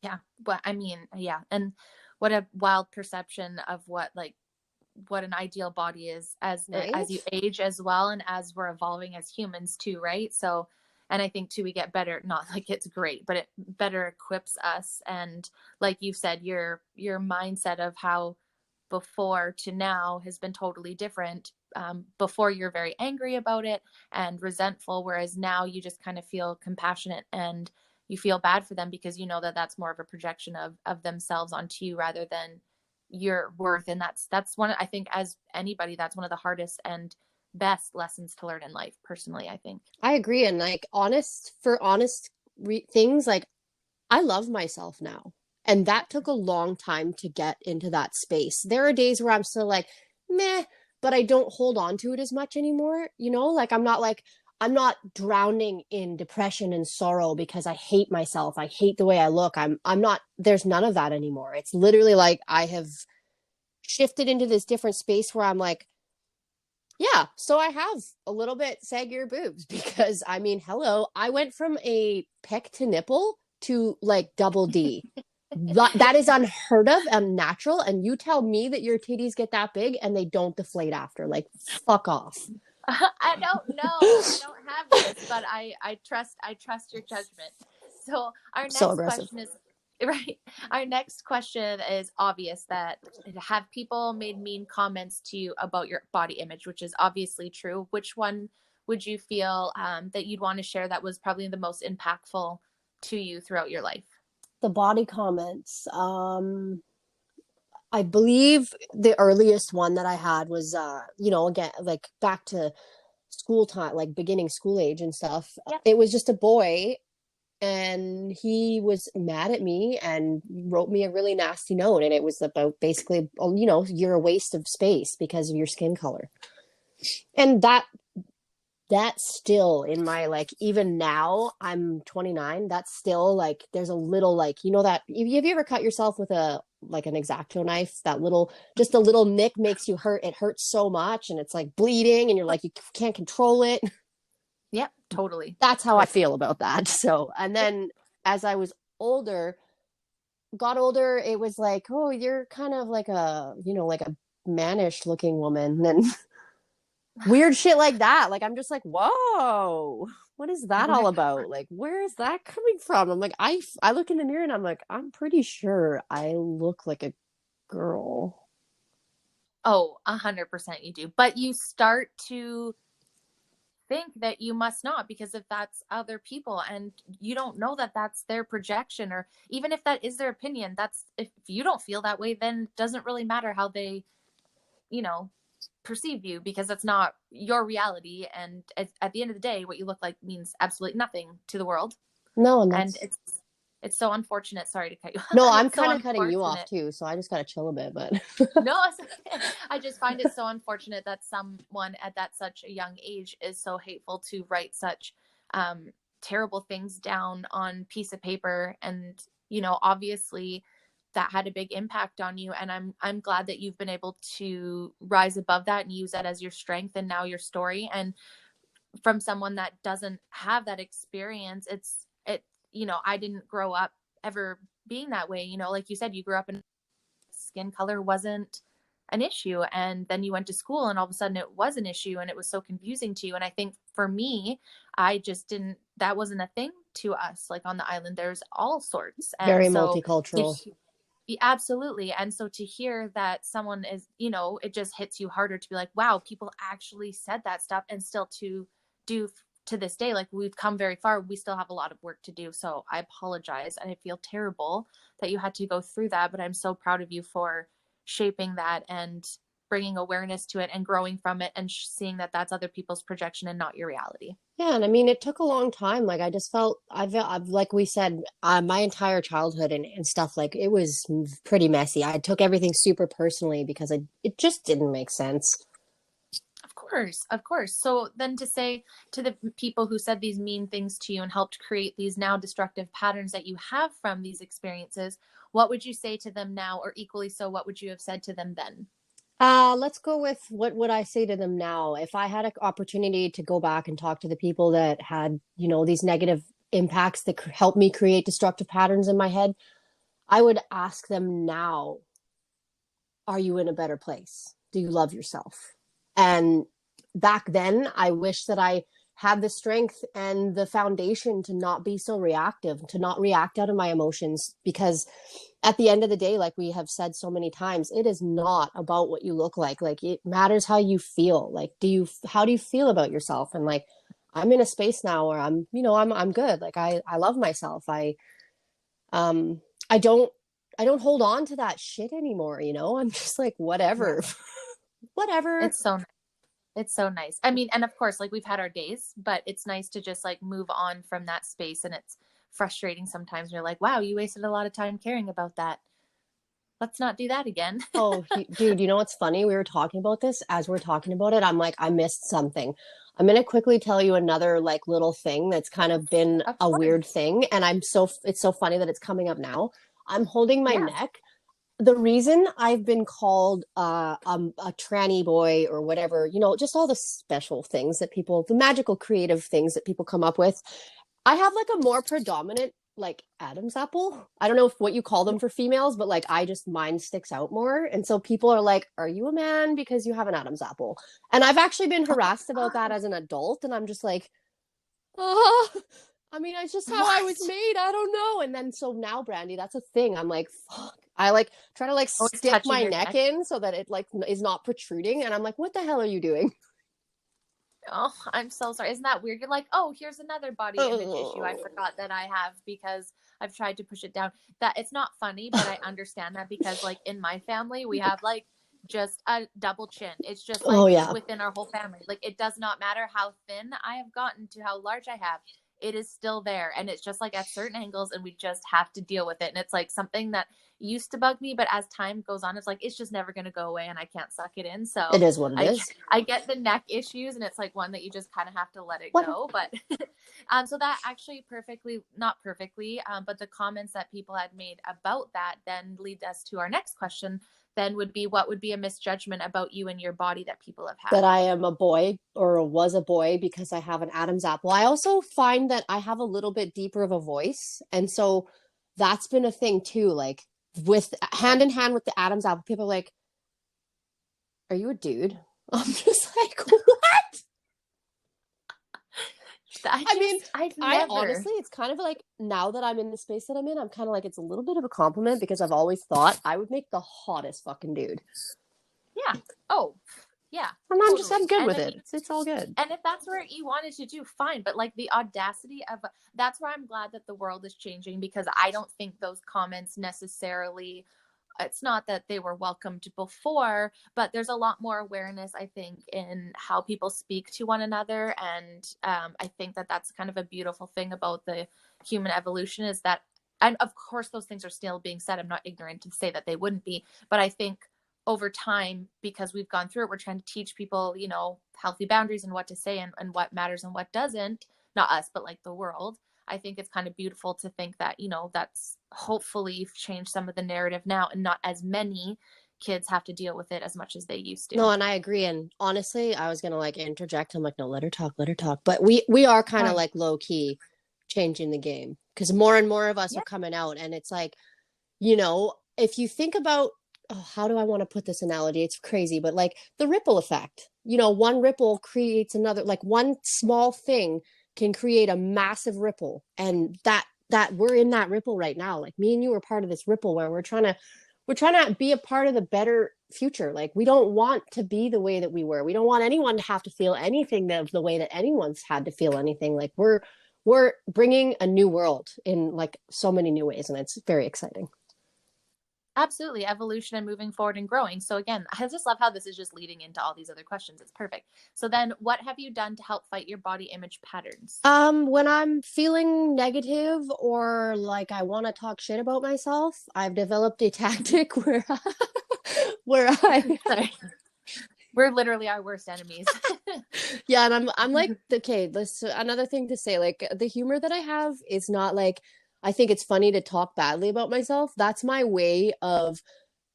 Yeah. But I mean, yeah. And what a wild perception of what an ideal body is Right? as you age as well, and as we're evolving as humans too, right? So, and I think too, we get better, not like it's great, but it better equips us. And like you said, your mindset of how before to now has been totally different. Before you're very angry about it and resentful, whereas now you just kind of feel compassionate, and you feel bad for them because you know that that's more of a projection of themselves onto you rather than your worth. And that's one, I think, as anybody, that's one of the hardest and best lessons to learn in life, personally, I think. I agree. And like honest things, like I love myself now. And that took a long time to get into that space. There are days where I'm still like, meh, but I don't hold on to it as much anymore. Like I'm not drowning in depression and sorrow because I hate myself. I hate the way I look. I'm not, there's none of that anymore. It's literally like I have shifted into this different space where I'm like, Yeah, so I have a little bit saggier boobs because I mean, hello, I went from a peck to nipple to like double D. That is unheard of, unnatural, and you tell me that your titties get that big and they don't deflate after. Like, fuck off. I don't know. I don't have this, but I trust your judgment. So our So next aggressive. question is right. Our next question is obvious that have people made mean comments to you about your body image, which is obviously true. Which one would you feel that you'd want to share that was probably the most impactful to you throughout your life? The body comments. I believe the earliest one that I had was again, like back to school time, like beginning school age and stuff. Yep. It was just a boy and he was mad at me and wrote me a really nasty note, and it was about basically, you're a waste of space because of your skin color. And that's still in my, like, even now I'm 29, that's still like there's a little, like, that have you ever cut yourself with a like an X-Acto knife, that little, just a little nick makes you hurt, it hurts so much and it's like bleeding and you're like you can't control it. Yep, totally. That's how I Totally. feel about that. So, and then as I was older, got older, it was like, oh, you're kind of like a, like a mannish looking woman, and weird shit like that. Like, I'm just like, whoa, what is that all about? Like, where is that coming from? I'm like, I look in the mirror and I'm like, I'm pretty sure I look like a girl. Oh, 100% you do. But you start to think that you must not, because if that's other people and you don't know that that's their projection, or even if that is their opinion, that's, if you don't feel that way, then it doesn't really matter how they, you know, perceive you, because that's not your reality. And at the end of the day, what you look like means absolutely nothing to the world. No, and And that's it's so unfortunate. Sorry to cut you no, off. I'm It's so kind of cutting you off unfortunate. too, so I just gotta chill a bit. But No, I just find it so unfortunate that someone at that such a young age is so hateful to write such um, terrible things down on piece of paper. And obviously, that had a big impact on you. And I'm glad that you've been able to rise above that and use that as your strength and now your story. And from someone that doesn't have that experience, I didn't grow up ever being that way. Like you said, you grew up in skin color wasn't an issue, and then you went to school and all of a sudden it was an issue, and it was so confusing to you. And I think for me, I just didn't, that wasn't a thing to us. Like on the island there's all sorts, and very so multicultural. absolutely. And so to hear that someone is, it just hits you harder to be like, wow, people actually said that stuff. And still to do to this day, like, we've come very far, we still have a lot of work to do. So I apologize, and I feel terrible that you had to go through that, but I'm so proud of you for shaping that and bringing awareness to it and growing from it, and seeing that that's other people's projection and not your reality. Yeah, and I mean, it took a long time. Like, I just felt, I've like we said, my entire childhood and stuff, like, it was pretty messy. I took everything super personally because it just didn't make sense. Of course, of course. So then to say to the people who said these mean things to you and helped create these now destructive patterns that you have from these experiences, what would you say to them now? Or equally so, what would you have said to them then? Let's go with what would I say to them now? If I had an opportunity to go back and talk to the people that had, these negative impacts that helped me create destructive patterns in my head, I would ask them now, are you in a better place? Do you love yourself? And back then, I wish that I had the strength and the foundation to not be so reactive, to not react out of my emotions, because at the end of the day, like we have said so many times, it is not about what you look like. Like, it matters how you feel. Like, how do you feel about yourself? And like, I'm in a space now where I'm good. Like, I love myself. Um, I don't hold on to that shit anymore. I'm just like, Yeah. whatever, whatever. It's so nice. It's so nice. I mean, and of course, like, we've had our days, but it's nice to just like move on from that space. And it's frustrating sometimes. You're like, wow, you wasted a lot of time caring about that. Let's not do that again. Oh, dude, you know what's funny? We were talking about this as we're talking about it. I'm like, I missed something. I'm going to quickly tell you another like little thing that's kind of been Of a course. weird thing. And it's so funny that it's coming up now. I'm holding my Yeah. neck The reason I've been called a tranny boy or whatever, just all the special things that people, the magical creative things that people come up with, I have like a more predominant like Adam's apple. I don't know if what you call them for females, but like I just mine sticks out more. And so people are like, "Are you a man because you have an Adam's apple?" And I've actually been Oh my harassed about that God. as an adult, and I'm just like, "Oh, I mean, it's just how I was What? made. I don't know." And then so now, Brandy, that's a thing. I'm like, fuck. I like try to like Always stick touching my your neck neck. in so that it like is not protruding, and I'm like, "What the hell are you doing?" Oh, I'm so sorry. Isn't that weird? You're like, oh, here's another body image issue I Oh. forgot that I have because I've tried to push it down. That it's not funny, but I understand that because like in my family, we have like just a double chin. It's just Oh like yeah, within our whole family. Like it does not matter how thin I have gotten to how large I have. It is still there and it's just like at certain angles and we just have to deal with it. And it's like something that used to bug me, but as time goes on, it's like it's just never going to go away and I can't suck it in. it So is what it I is. I get the neck issues, and it's like one that you just kind of have to let it What? go. But so that actually perfectly, not perfectly, but the comments that people had made about that then lead us to our next question. Then would be what would be a misjudgment about you and your body that people have That had? I am a boy or was a boy because I have an Adam's apple. I also find that I have a little bit deeper of a voice. And so that's been a thing too. Like with hand Okay. in hand with the Adam's apple, people are like, "Are you a dude?" I'm just like, "What?" I mean, I've I never. honestly, it's kind of like now that I'm in the space that I'm in, I'm kind of like, it's a little bit of a compliment because I've always thought I would make the hottest fucking dude. Yeah. Oh, yeah, And I'm totally. good And with I it. mean, It's all good. and if that's where you wanted to do, fine. But like the audacity of that's where I'm glad that the world is changing because I don't think those comments necessarily it's not that they were welcomed before, but there's a lot more awareness, I think, in how people speak to one another. And I think that that's kind of a beautiful thing about the human evolution is that, and of course, those things are still being said. I'm not ignorant to say that they wouldn't be, but I think over time, because we've gone through it, we're trying to teach people, healthy boundaries and what to say and what matters and what doesn't. Not us, but like the world. I think it's kind of beautiful to think that, that's hopefully changed some of the narrative now and not as many kids have to deal with it as much as they used No, to. and I agree. And honestly, I was gonna like interject. I'm like, no, let her talk, let her talk. But we are kind of Fine. like low key changing the game because more and more of us are Yeah. coming out, and it's like, if you think about, oh, how do I want to put this analogy? It's crazy, but like the ripple effect. One ripple creates another. Like one small thing can create a massive ripple, and that we're in that ripple right now. Like me and you are part of this ripple where we're trying to be a part of the better future. Like we don't want to be the way that we were. We don't want anyone to have to feel anything of the way that anyone's had to feel anything. Like we're bringing a new world in like so many new ways, and it's very exciting. Absolutely. Evolution and moving forward and growing. So, again, I just love how this is just leading into all these other questions. It's perfect. So, then what have you done to help fight your body image patterns? When I'm feeling negative or like I want to talk shit about myself, I've developed a tactic where where I Sorry. We're literally our worst enemies. yeah, and I'm like, okay, this another thing to say, like the humor that I have is not like I think it's funny to talk badly about myself. That's my way of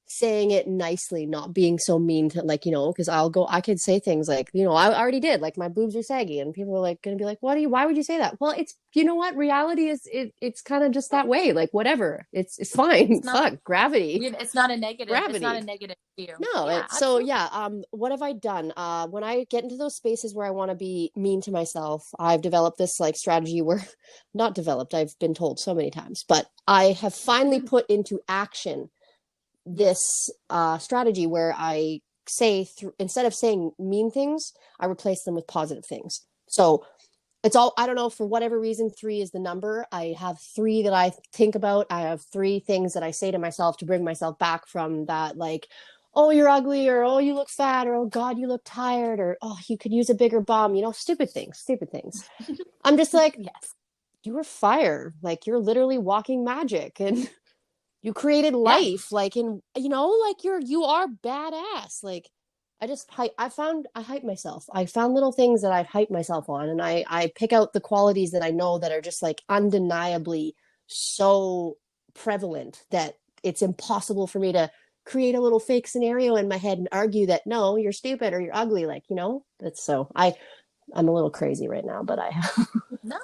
saying it nicely, not being so mean to like, because I could say things like, I already did, like my boobs are saggy, and people are like gonna be like, why would you say that? Well, it's what reality is. It's kind of just that way. Like whatever, it's fine. It's not. Fuck gravity, It's not a negative. It's not a gravity. negative view. No, Yeah, so absolutely. yeah, what have I done? When I get into those spaces where I want to be mean to myself, I've developed this like strategy where not developed, I've been told so many times, but I have finally put into action this strategy where I say instead of saying mean things, I replace them with positive things. So it's all, I don't know, for whatever reason, three is the number. I have three that I think about. I have three things that I say to myself to bring myself back from that, like, oh, you're ugly, or oh, you look fat, or oh, God, you look tired, or oh, you could use a bigger bum, stupid things, stupid things. I'm just like, Yes. you are fire. Like, you're literally walking magic. And you created Yeah. life, like, and like you are badass. Like I hype myself. I found little things that I've hyped myself on, and I pick out the qualities that I know that are just like undeniably so prevalent that it's impossible for me to create a little fake scenario in my head and argue that no, you're stupid or you're ugly. Like, that's so I'm a little crazy right now, but No,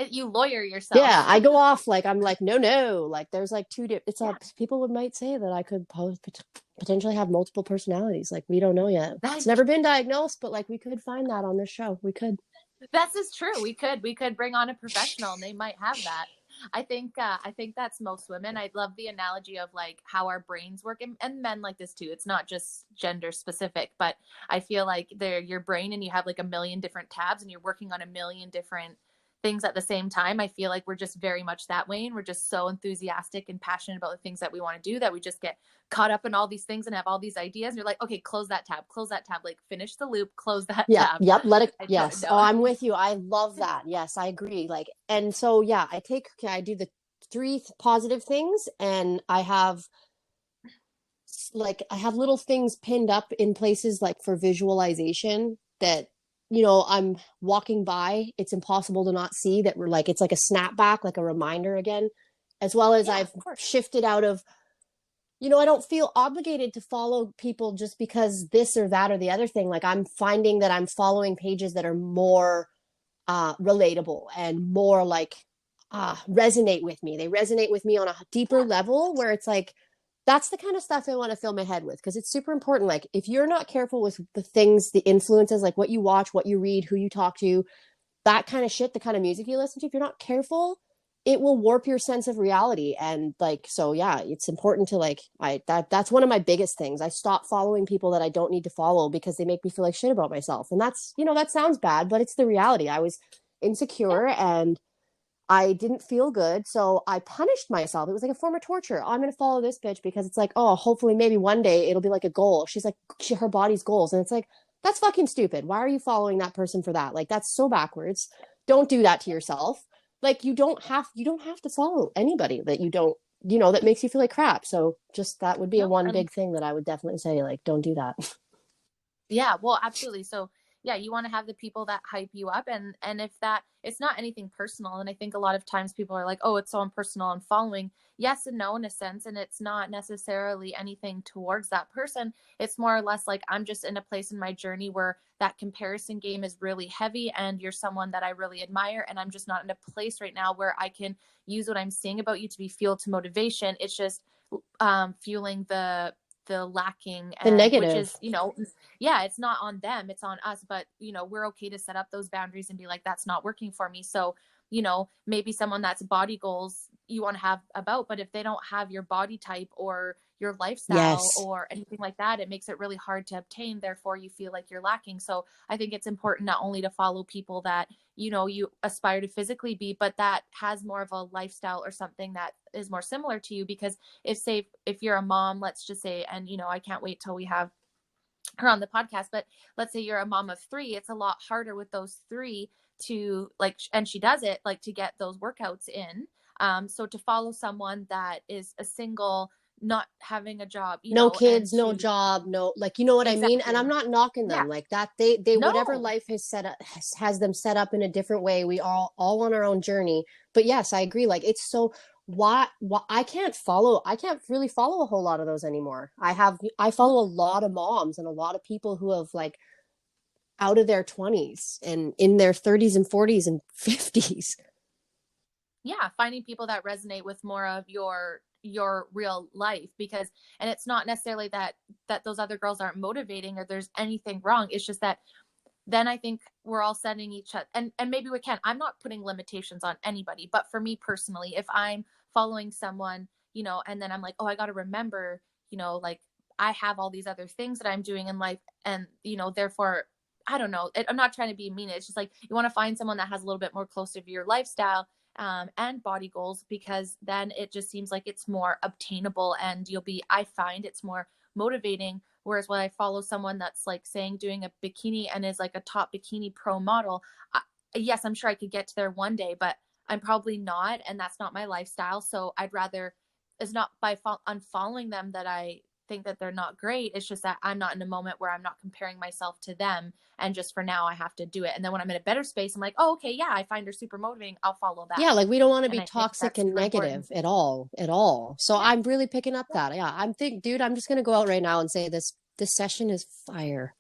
you lawyer yeah, yourself. I go off like I'm like no, like there's like it's a people would might say that I could potentially have multiple personalities. Like we don't know yet. That It's never been diagnosed, but like we could find that on this show. We could. That's just true. We could bring on a professional and they might have that. I think that's most women. I love the analogy of like how our brains work, and men like this too. It's not just gender specific, but I feel like they're your brain and you have like a million different tabs and you're working on a million different things at the same time. I feel like we're just very much that way, and we're just so enthusiastic and passionate about the things that we want to do that we just get caught up in all these things and have all these ideas. And you're like, okay, close that tab, like finish the loop, close that Yeah, tab. yep, let it, I don't yes. Oh, know. I'm with you. I love that. Yes, I agree. Like, and so, yeah, I do the three positive things, and I have little things pinned up in places like for visualization that, I'm walking by, it's impossible to not see that we're like, it's like a snapback, like a reminder again, as well as Yeah, I've of course. shifted out of, I don't feel obligated to follow people just because this or that or the other thing. Like I'm finding that I'm following pages that are more relatable and more like resonate with me. They resonate with me on a deeper Yeah. level where it's like, that's the kind of stuff I want to fill my head with because it's super important. Like if you're not careful with the things, the influences, like what you watch, what you read, who you talk to, that kind of shit, the kind of music you listen to, if you're not careful, it will warp your sense of reality. And like, so yeah, it's important to like, that's one of my biggest things. I stop following people that I don't need to follow because they make me feel like shit about myself. And that's, that sounds bad, but it's the reality. I was Yeah. insecure and I didn't feel good. So I punished myself. It was like a form of torture. Oh, I'm going to follow this bitch because it's like, oh, hopefully maybe one day it'll be like a goal. She's like, her body's goals. And it's like, that's fucking stupid. Why are you following that person for that? Like, that's so backwards. Don't do that to yourself. Like, you don't have to follow anybody that you don't, that makes you feel like crap. So just that would be a No, one and big thing that I would definitely say, like, don't do that. yeah, well, absolutely. So, yeah, you want to have the people that hype you up, and if that it's not anything personal, and I think a lot of times people are like, "Oh, it's so impersonal I'm following." Yes and no in a sense, and it's not necessarily anything towards that person. It's more or less like I'm just in a place in my journey where that comparison game is really heavy and you're someone that I really admire, and I'm just not in a place right now where I can use what I'm seeing about you to be fuel to motivation. It's just fueling the lacking, The and which negative. is, yeah, it's not on them, it's on us, but we're okay to set up those boundaries and be like, that's not working for me. So maybe someone that's body goals you want to have about, but if they don't have your body type or your lifestyle Yes. or anything like that, it makes it really hard to obtain, therefore you feel like you're lacking. So I think it's important not only to follow people that you aspire to physically be, but that has more of a lifestyle or something that is more similar to you. Because if you're a mom, let's just say, and I can't wait till we have her on the podcast, but let's say you're a mom of three, it's a lot harder with those three to like, and she does it like to get those workouts in. So to follow someone that is a single, not having a job, No and kids, no to job, no, like, you know what I mean? And exactly, I'm not knocking yeah, them like that. They whatever no, life has set up has them set up in a different way. We all on our own journey. But yes, I agree. Like it's so why I can't really follow a whole lot of those anymore. I no, follow a lot of moms and a lot of people who have like out of their 20s and in their 30s and 40s and 50s. yeah, finding people that resonate with more of your real life. Because, and it's not necessarily that those other girls aren't motivating or there's anything wrong, it's just that then I think we're all setting each other, and maybe we can, I'm not putting limitations on anybody, but for me personally, if I'm following someone, and then I'm like, oh, I got to remember, like I have all these other things that I'm doing in life, and therefore I don't know, I'm not trying to be mean, it's just like you want to find someone that has a little bit more close to your lifestyle and body goals, because then it just seems like it's more obtainable, and I find it's more motivating. Whereas when I follow someone that's like saying doing a bikini and is like a top bikini pro model, yes, I'm sure I could get to there one day, but I'm probably not, and that's not my lifestyle. So I'd rather, it's not by unfollowing them that think that they're not great. It's just that I'm not in a moment where I'm not comparing myself to them. And just for now, I have to do it. And then when I'm in a better space, I'm like, oh, okay, yeah, I find her super motivating. I'll follow that. Yeah, like we don't want to And be I think toxic that's and super important. negative at all, at all. So Yeah. I'm really picking up that. Yeah, dude, I'm just gonna go out right now and say this session is fire.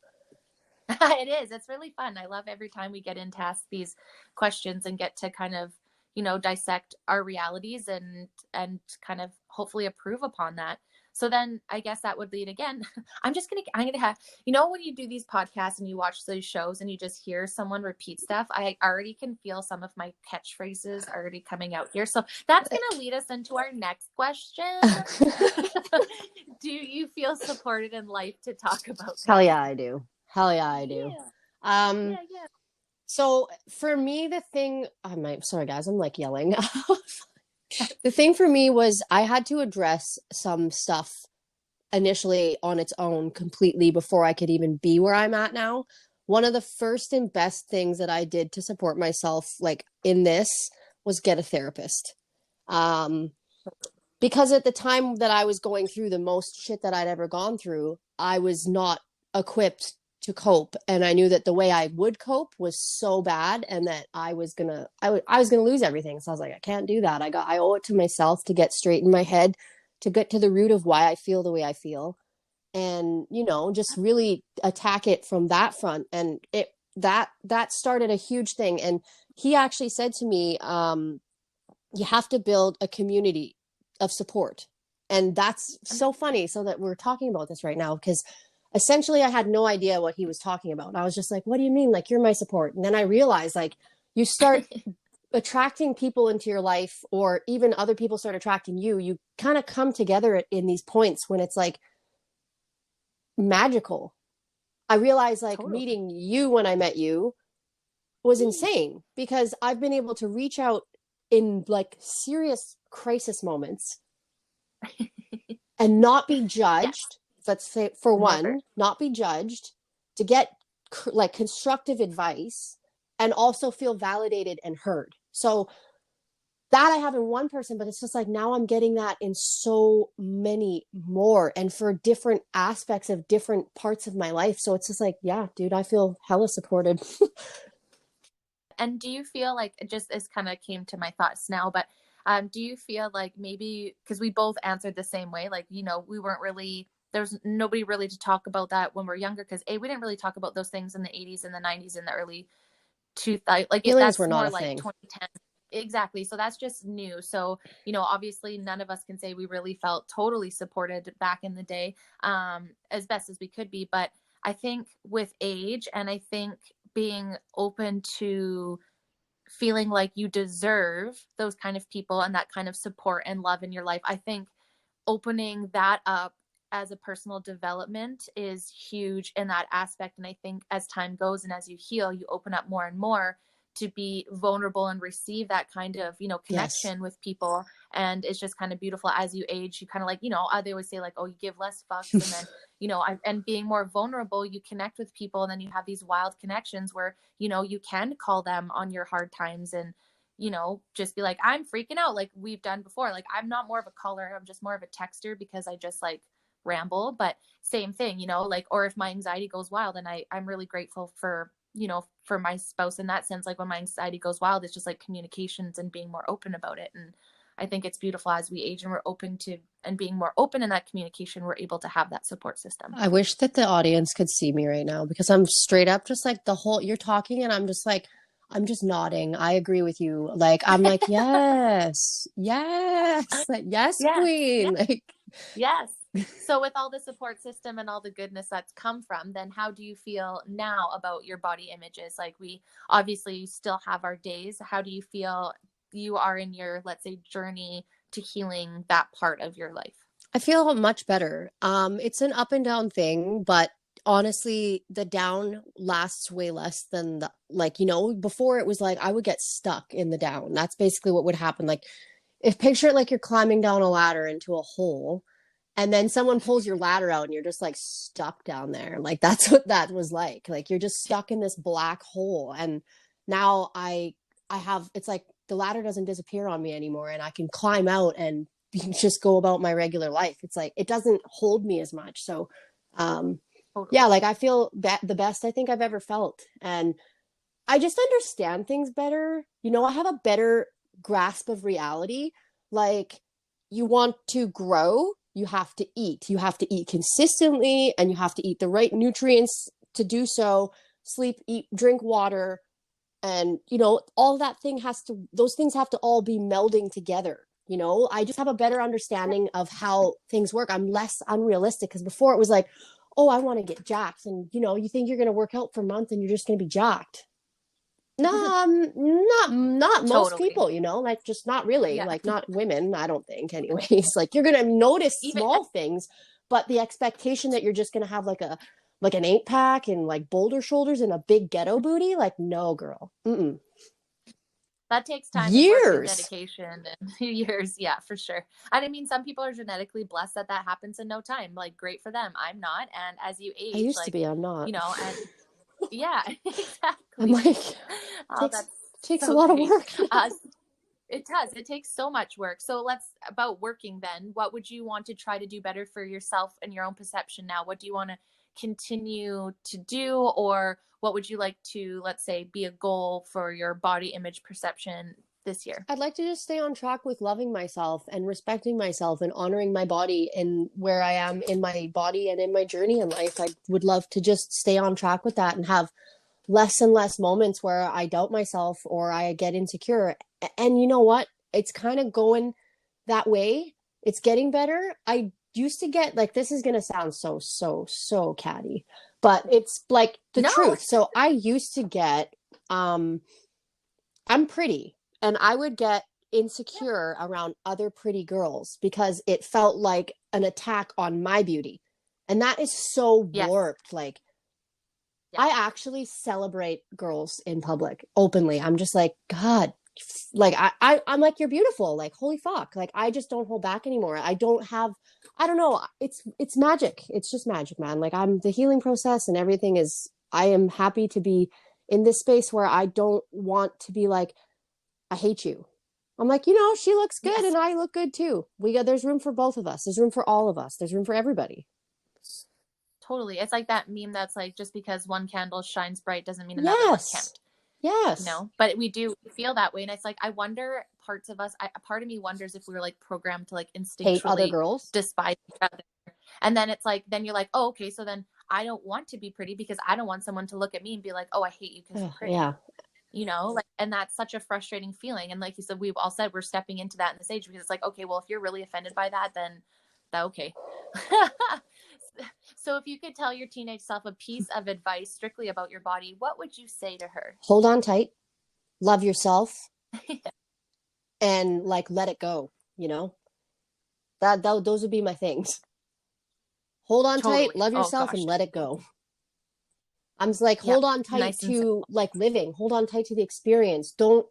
It is. It's really fun. I love every time we get in to ask these questions and get to kind of, dissect our realities and kind of hopefully improve upon that. So then I guess that would lead again. I'm gonna have, when you do these podcasts and you watch those shows and you just hear someone repeat stuff, I already can feel some of my catchphrases already coming out here. So that's gonna lead us into our next question. Do you feel supported in life to talk about Hell this? yeah, I do. Hell yeah, I do. Yeah. Um, Yeah. so for me, the thing, sorry guys, I'm like yelling. The thing for me was I had to address some stuff initially on its own completely before I could even be where I'm at now. One of the first and best things that I did to support myself, like in this, was get a therapist. Um, because at the time that I was going through the most shit that I'd ever gone through, I was not equipped to cope, and I knew that the way I would cope was so bad, and that I was gonna lose everything. So I was like, I can't do that. I owe it to myself to get straight in my head, to get to the root of why I feel the way I feel, and just really attack it from that front. And that started a huge thing. And he actually said to me, you have to build a community of support. And that's so funny. So that we're talking about this right now, because essentially I had no idea what he was talking about. I was just like, what do you mean? Like, you're my support. And then I realized, like, you start attracting people into your life, or even other people start attracting you. You kind of come together in these points when it's like magical. I realized, like, Totally. meeting you when I met you was insane, because I've been able to reach out in like serious crisis moments and not be Yes. judged. Let's say, for Never. one, not be judged, to get like constructive advice, and also feel validated and heard. So that I have in one person, but it's just like now I'm getting that in so many more, and for different aspects of different parts of my life. So it's just like, yeah, dude, I feel hella supported. And do you feel like, just this kind of came to my thoughts now, but do you feel like maybe because we both answered the same way, like, we weren't really, there's nobody really to talk about that when we're younger, because we didn't really talk about those things in the 80s and the 90s and the early 2000s. Like Feelings were that's not more a like thing. 2010. Exactly. So that's just new. So, obviously none of us can say we really felt totally supported back in the day, as best as we could be. But I think with age, and I think being open to feeling like you deserve those kind of people and that kind of support and love in your life, I think opening that up as a personal development is huge in that aspect. And I think as time goes and as you heal, you open up more and more to be vulnerable and receive that kind of, Yes. connection with people. And it's just kind of beautiful as you age. You kind of like, they always say like, oh, you give less fucks. And then, and being more vulnerable, you connect with people, and then you have these wild connections where, you can call them on your hard times and, just be like, I'm freaking out, like we've done before. Like, I'm not more of a caller, I'm just more of a texter, because I just like ramble. But same thing, like, or if my anxiety goes wild, and I'm really grateful for, for my spouse in that sense. Like when my anxiety goes wild, it's just like communications and being more open about it. And I think it's beautiful as we age and we're open to, and being more open in that communication, we're able to have that support system. I wish that the audience could see me right now, because I'm straight up just like you're talking, and I'm just like, I'm just nodding. I agree with you. Like, I'm like, yes, yes, like, yes, Yeah. queen. Like, Yes. So with all the support system and all the goodness that's come from, then how do you feel now about your body images? Like, we obviously still have our days. How do you feel you are in your, let's say, journey to healing that part of your life? I feel much better. It's an up and down thing, but honestly, the down lasts way less than the, like, before it was like I would get stuck in the down. That's basically what would happen. Like, if picture it like you're climbing down a ladder into a hole, and then someone pulls your ladder out and you're just like stuck down there. Like, that's what that was like. Like, you're just stuck in this black hole. And now I have, it's like the ladder doesn't disappear on me anymore, and I can climb out and just go about my regular life. It's like, it doesn't hold me as much. So, Totally. yeah, like I feel that the best I think I've ever felt. And I just understand things better. You know, I have a better grasp of reality. Like, you want to grow, you have to eat. You have to eat consistently, and you have to eat the right nutrients to do so. Sleep, eat, drink water, and all that thing has to those things have to all be melding together. I just have a better understanding of how things work. I'm less unrealistic, because before it was like, oh, I want to get jacked, and you think you're going to work out for a month and you're just going to be jacked. No, not most Totally. people, like, just not really, Yeah. like, not women, I don't think, anyways. Like, you're gonna notice Even small things, but the expectation that you're just gonna have like an 8-pack and like boulder shoulders and a big ghetto booty, like, no, girl. Mm-mm. that takes time and work and Years. dedication and years. Yeah, for sure. And I mean, some people are genetically blessed that happens in no time. Like, great for them. I'm not. And as you I age, used to like, be, I'm not. and yeah, I'm exactly. like, Oh, takes that's takes a so lot of great. work. Uh, it does. It takes so much work. So let's about working then. What would you want to try to do better for yourself and your own perception now? What do you want to continue to do, or what would you like to, let's say, be a goal for your body image perception this year? I'd like to just stay on track with loving myself and respecting myself and honoring my body and where I am in my body and in my journey in life. I would love to just stay on track with that and have less and less moments where I doubt myself or I get insecure. And you know what? It's kind of going that way. It's getting better. I used to get, like, this is going to sound so catty, but it's like the No. truth. So I used to get, I'm pretty, and I would get insecure around other pretty girls because it felt like an attack on my beauty. And that is so Yes. warped. Like, Yeah. I actually celebrate girls in public openly. I'm just like, God, like, I'm like, you're beautiful. Like, holy fuck. Like, I just don't hold back anymore. I don't know. It's magic. It's just magic, man. Like, I'm the healing process and everything is, I am happy to be in this space where I don't want to be like, I hate you. I'm like, she looks good Yes. and I look good too. There's room for both of us. There's room for all of us. There's room for everybody. Totally. It's like that meme that's like, just because one candle shines bright doesn't mean another one Yes. can't. Yes. But we do feel that way. And it's like, I wonder, parts of us, a part of me wonders if we were like programmed to like Hate other instinctually girls. despise each other. And then it's like, then you're like, oh, okay, so then I don't want to be pretty because I don't want someone to look at me and be like, oh, I hate you because you're pretty. Yeah. Like, and that's such a frustrating feeling. And like you said, we've all said we're stepping into that in this age, because it's like, okay, well, if you're really offended by that, then that okay. So if you could tell your teenage self a piece of advice strictly about your body, what would you say to her? Hold on tight. Love yourself. And like, let it go. Those would be my things. Hold on tight, Totally. love Oh yourself, gosh. and let it go. I'm just like, Yeah. hold on tight Nice and to simple. like living, hold on tight to the experience. Don't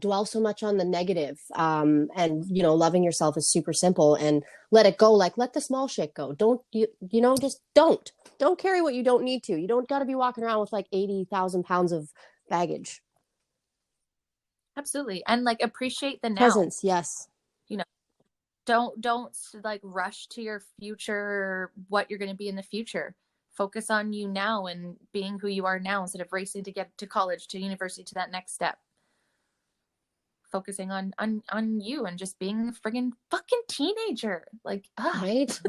dwell so much on the negative. And loving yourself is super simple, and let it go. Like, let the small shit go. Don't just don't carry what you don't need to. You don't got to be walking around with like 80,000 pounds of baggage. Absolutely. And like, appreciate the now. Presence, yes. You know, don't like rush to your future, what you're going to be in the future. Focus on you now and being who you are now, instead of racing to get to college, to university, to that next step. Focusing on you and just being a friggin' fucking teenager. Like, Right.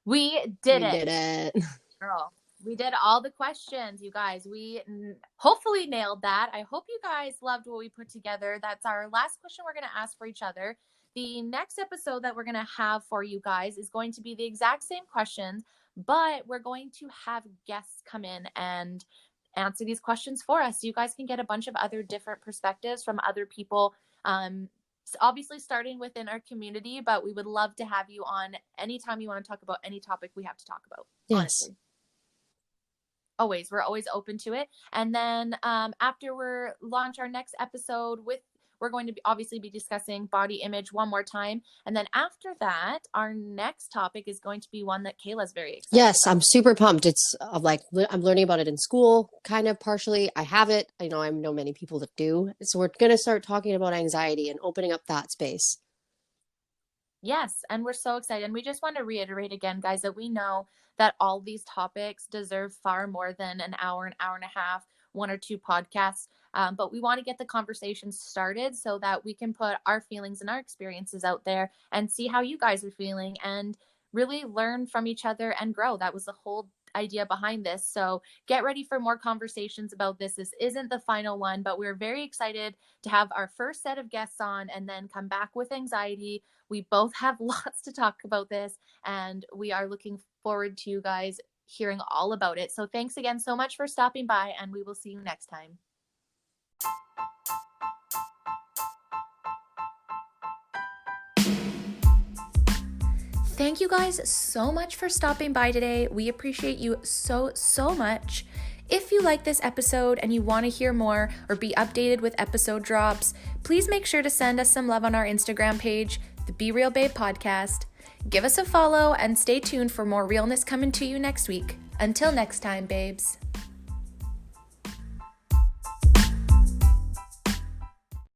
we did We it, did it. girl. We did all the questions, you guys. We hopefully nailed that. I hope you guys loved what we put together. That's our last question we're going to ask for each other. The next episode that we're going to have for you guys is going to be the exact same questions, but we're going to have guests come in and answer these questions for us, so you guys can get a bunch of other different perspectives from other people. Obviously starting within our community, but we would love to have you on anytime you want to talk about any topic we have to talk about. Yes. Honestly. We're always open to it. And then after we launch our next episode we're going to obviously be discussing body image one more time. And then after that, our next topic is going to be one that Kayla's very excited Yes, about. I'm super pumped. It's like I'm learning about it in school, kind of partially. I have it. I know many people that do. So we're going to start talking about anxiety and opening up that space. Yes, and we're so excited. And we just want to reiterate again, guys, that we know that all these topics deserve far more than an hour and a half, one or two podcasts. But we want to get the conversation started so that we can put our feelings and our experiences out there and see how you guys are feeling and really learn from each other and grow. That was the whole idea behind this. So get ready for more conversations about this. This isn't the final one, but we're very excited to have our first set of guests on and then come back with anxiety. We both have lots to talk about this, and we are looking forward to you guys hearing all about it. So thanks again so much for stopping by, and we will see you next time. Thank you guys so much for stopping by today. We appreciate you so much. If you like this episode and you want to hear more or be updated with episode drops, please make sure to send us some love on our Instagram page, the Be Real Babe Podcast. Give us a follow and stay tuned for more realness coming to you next week. Until next time, babes.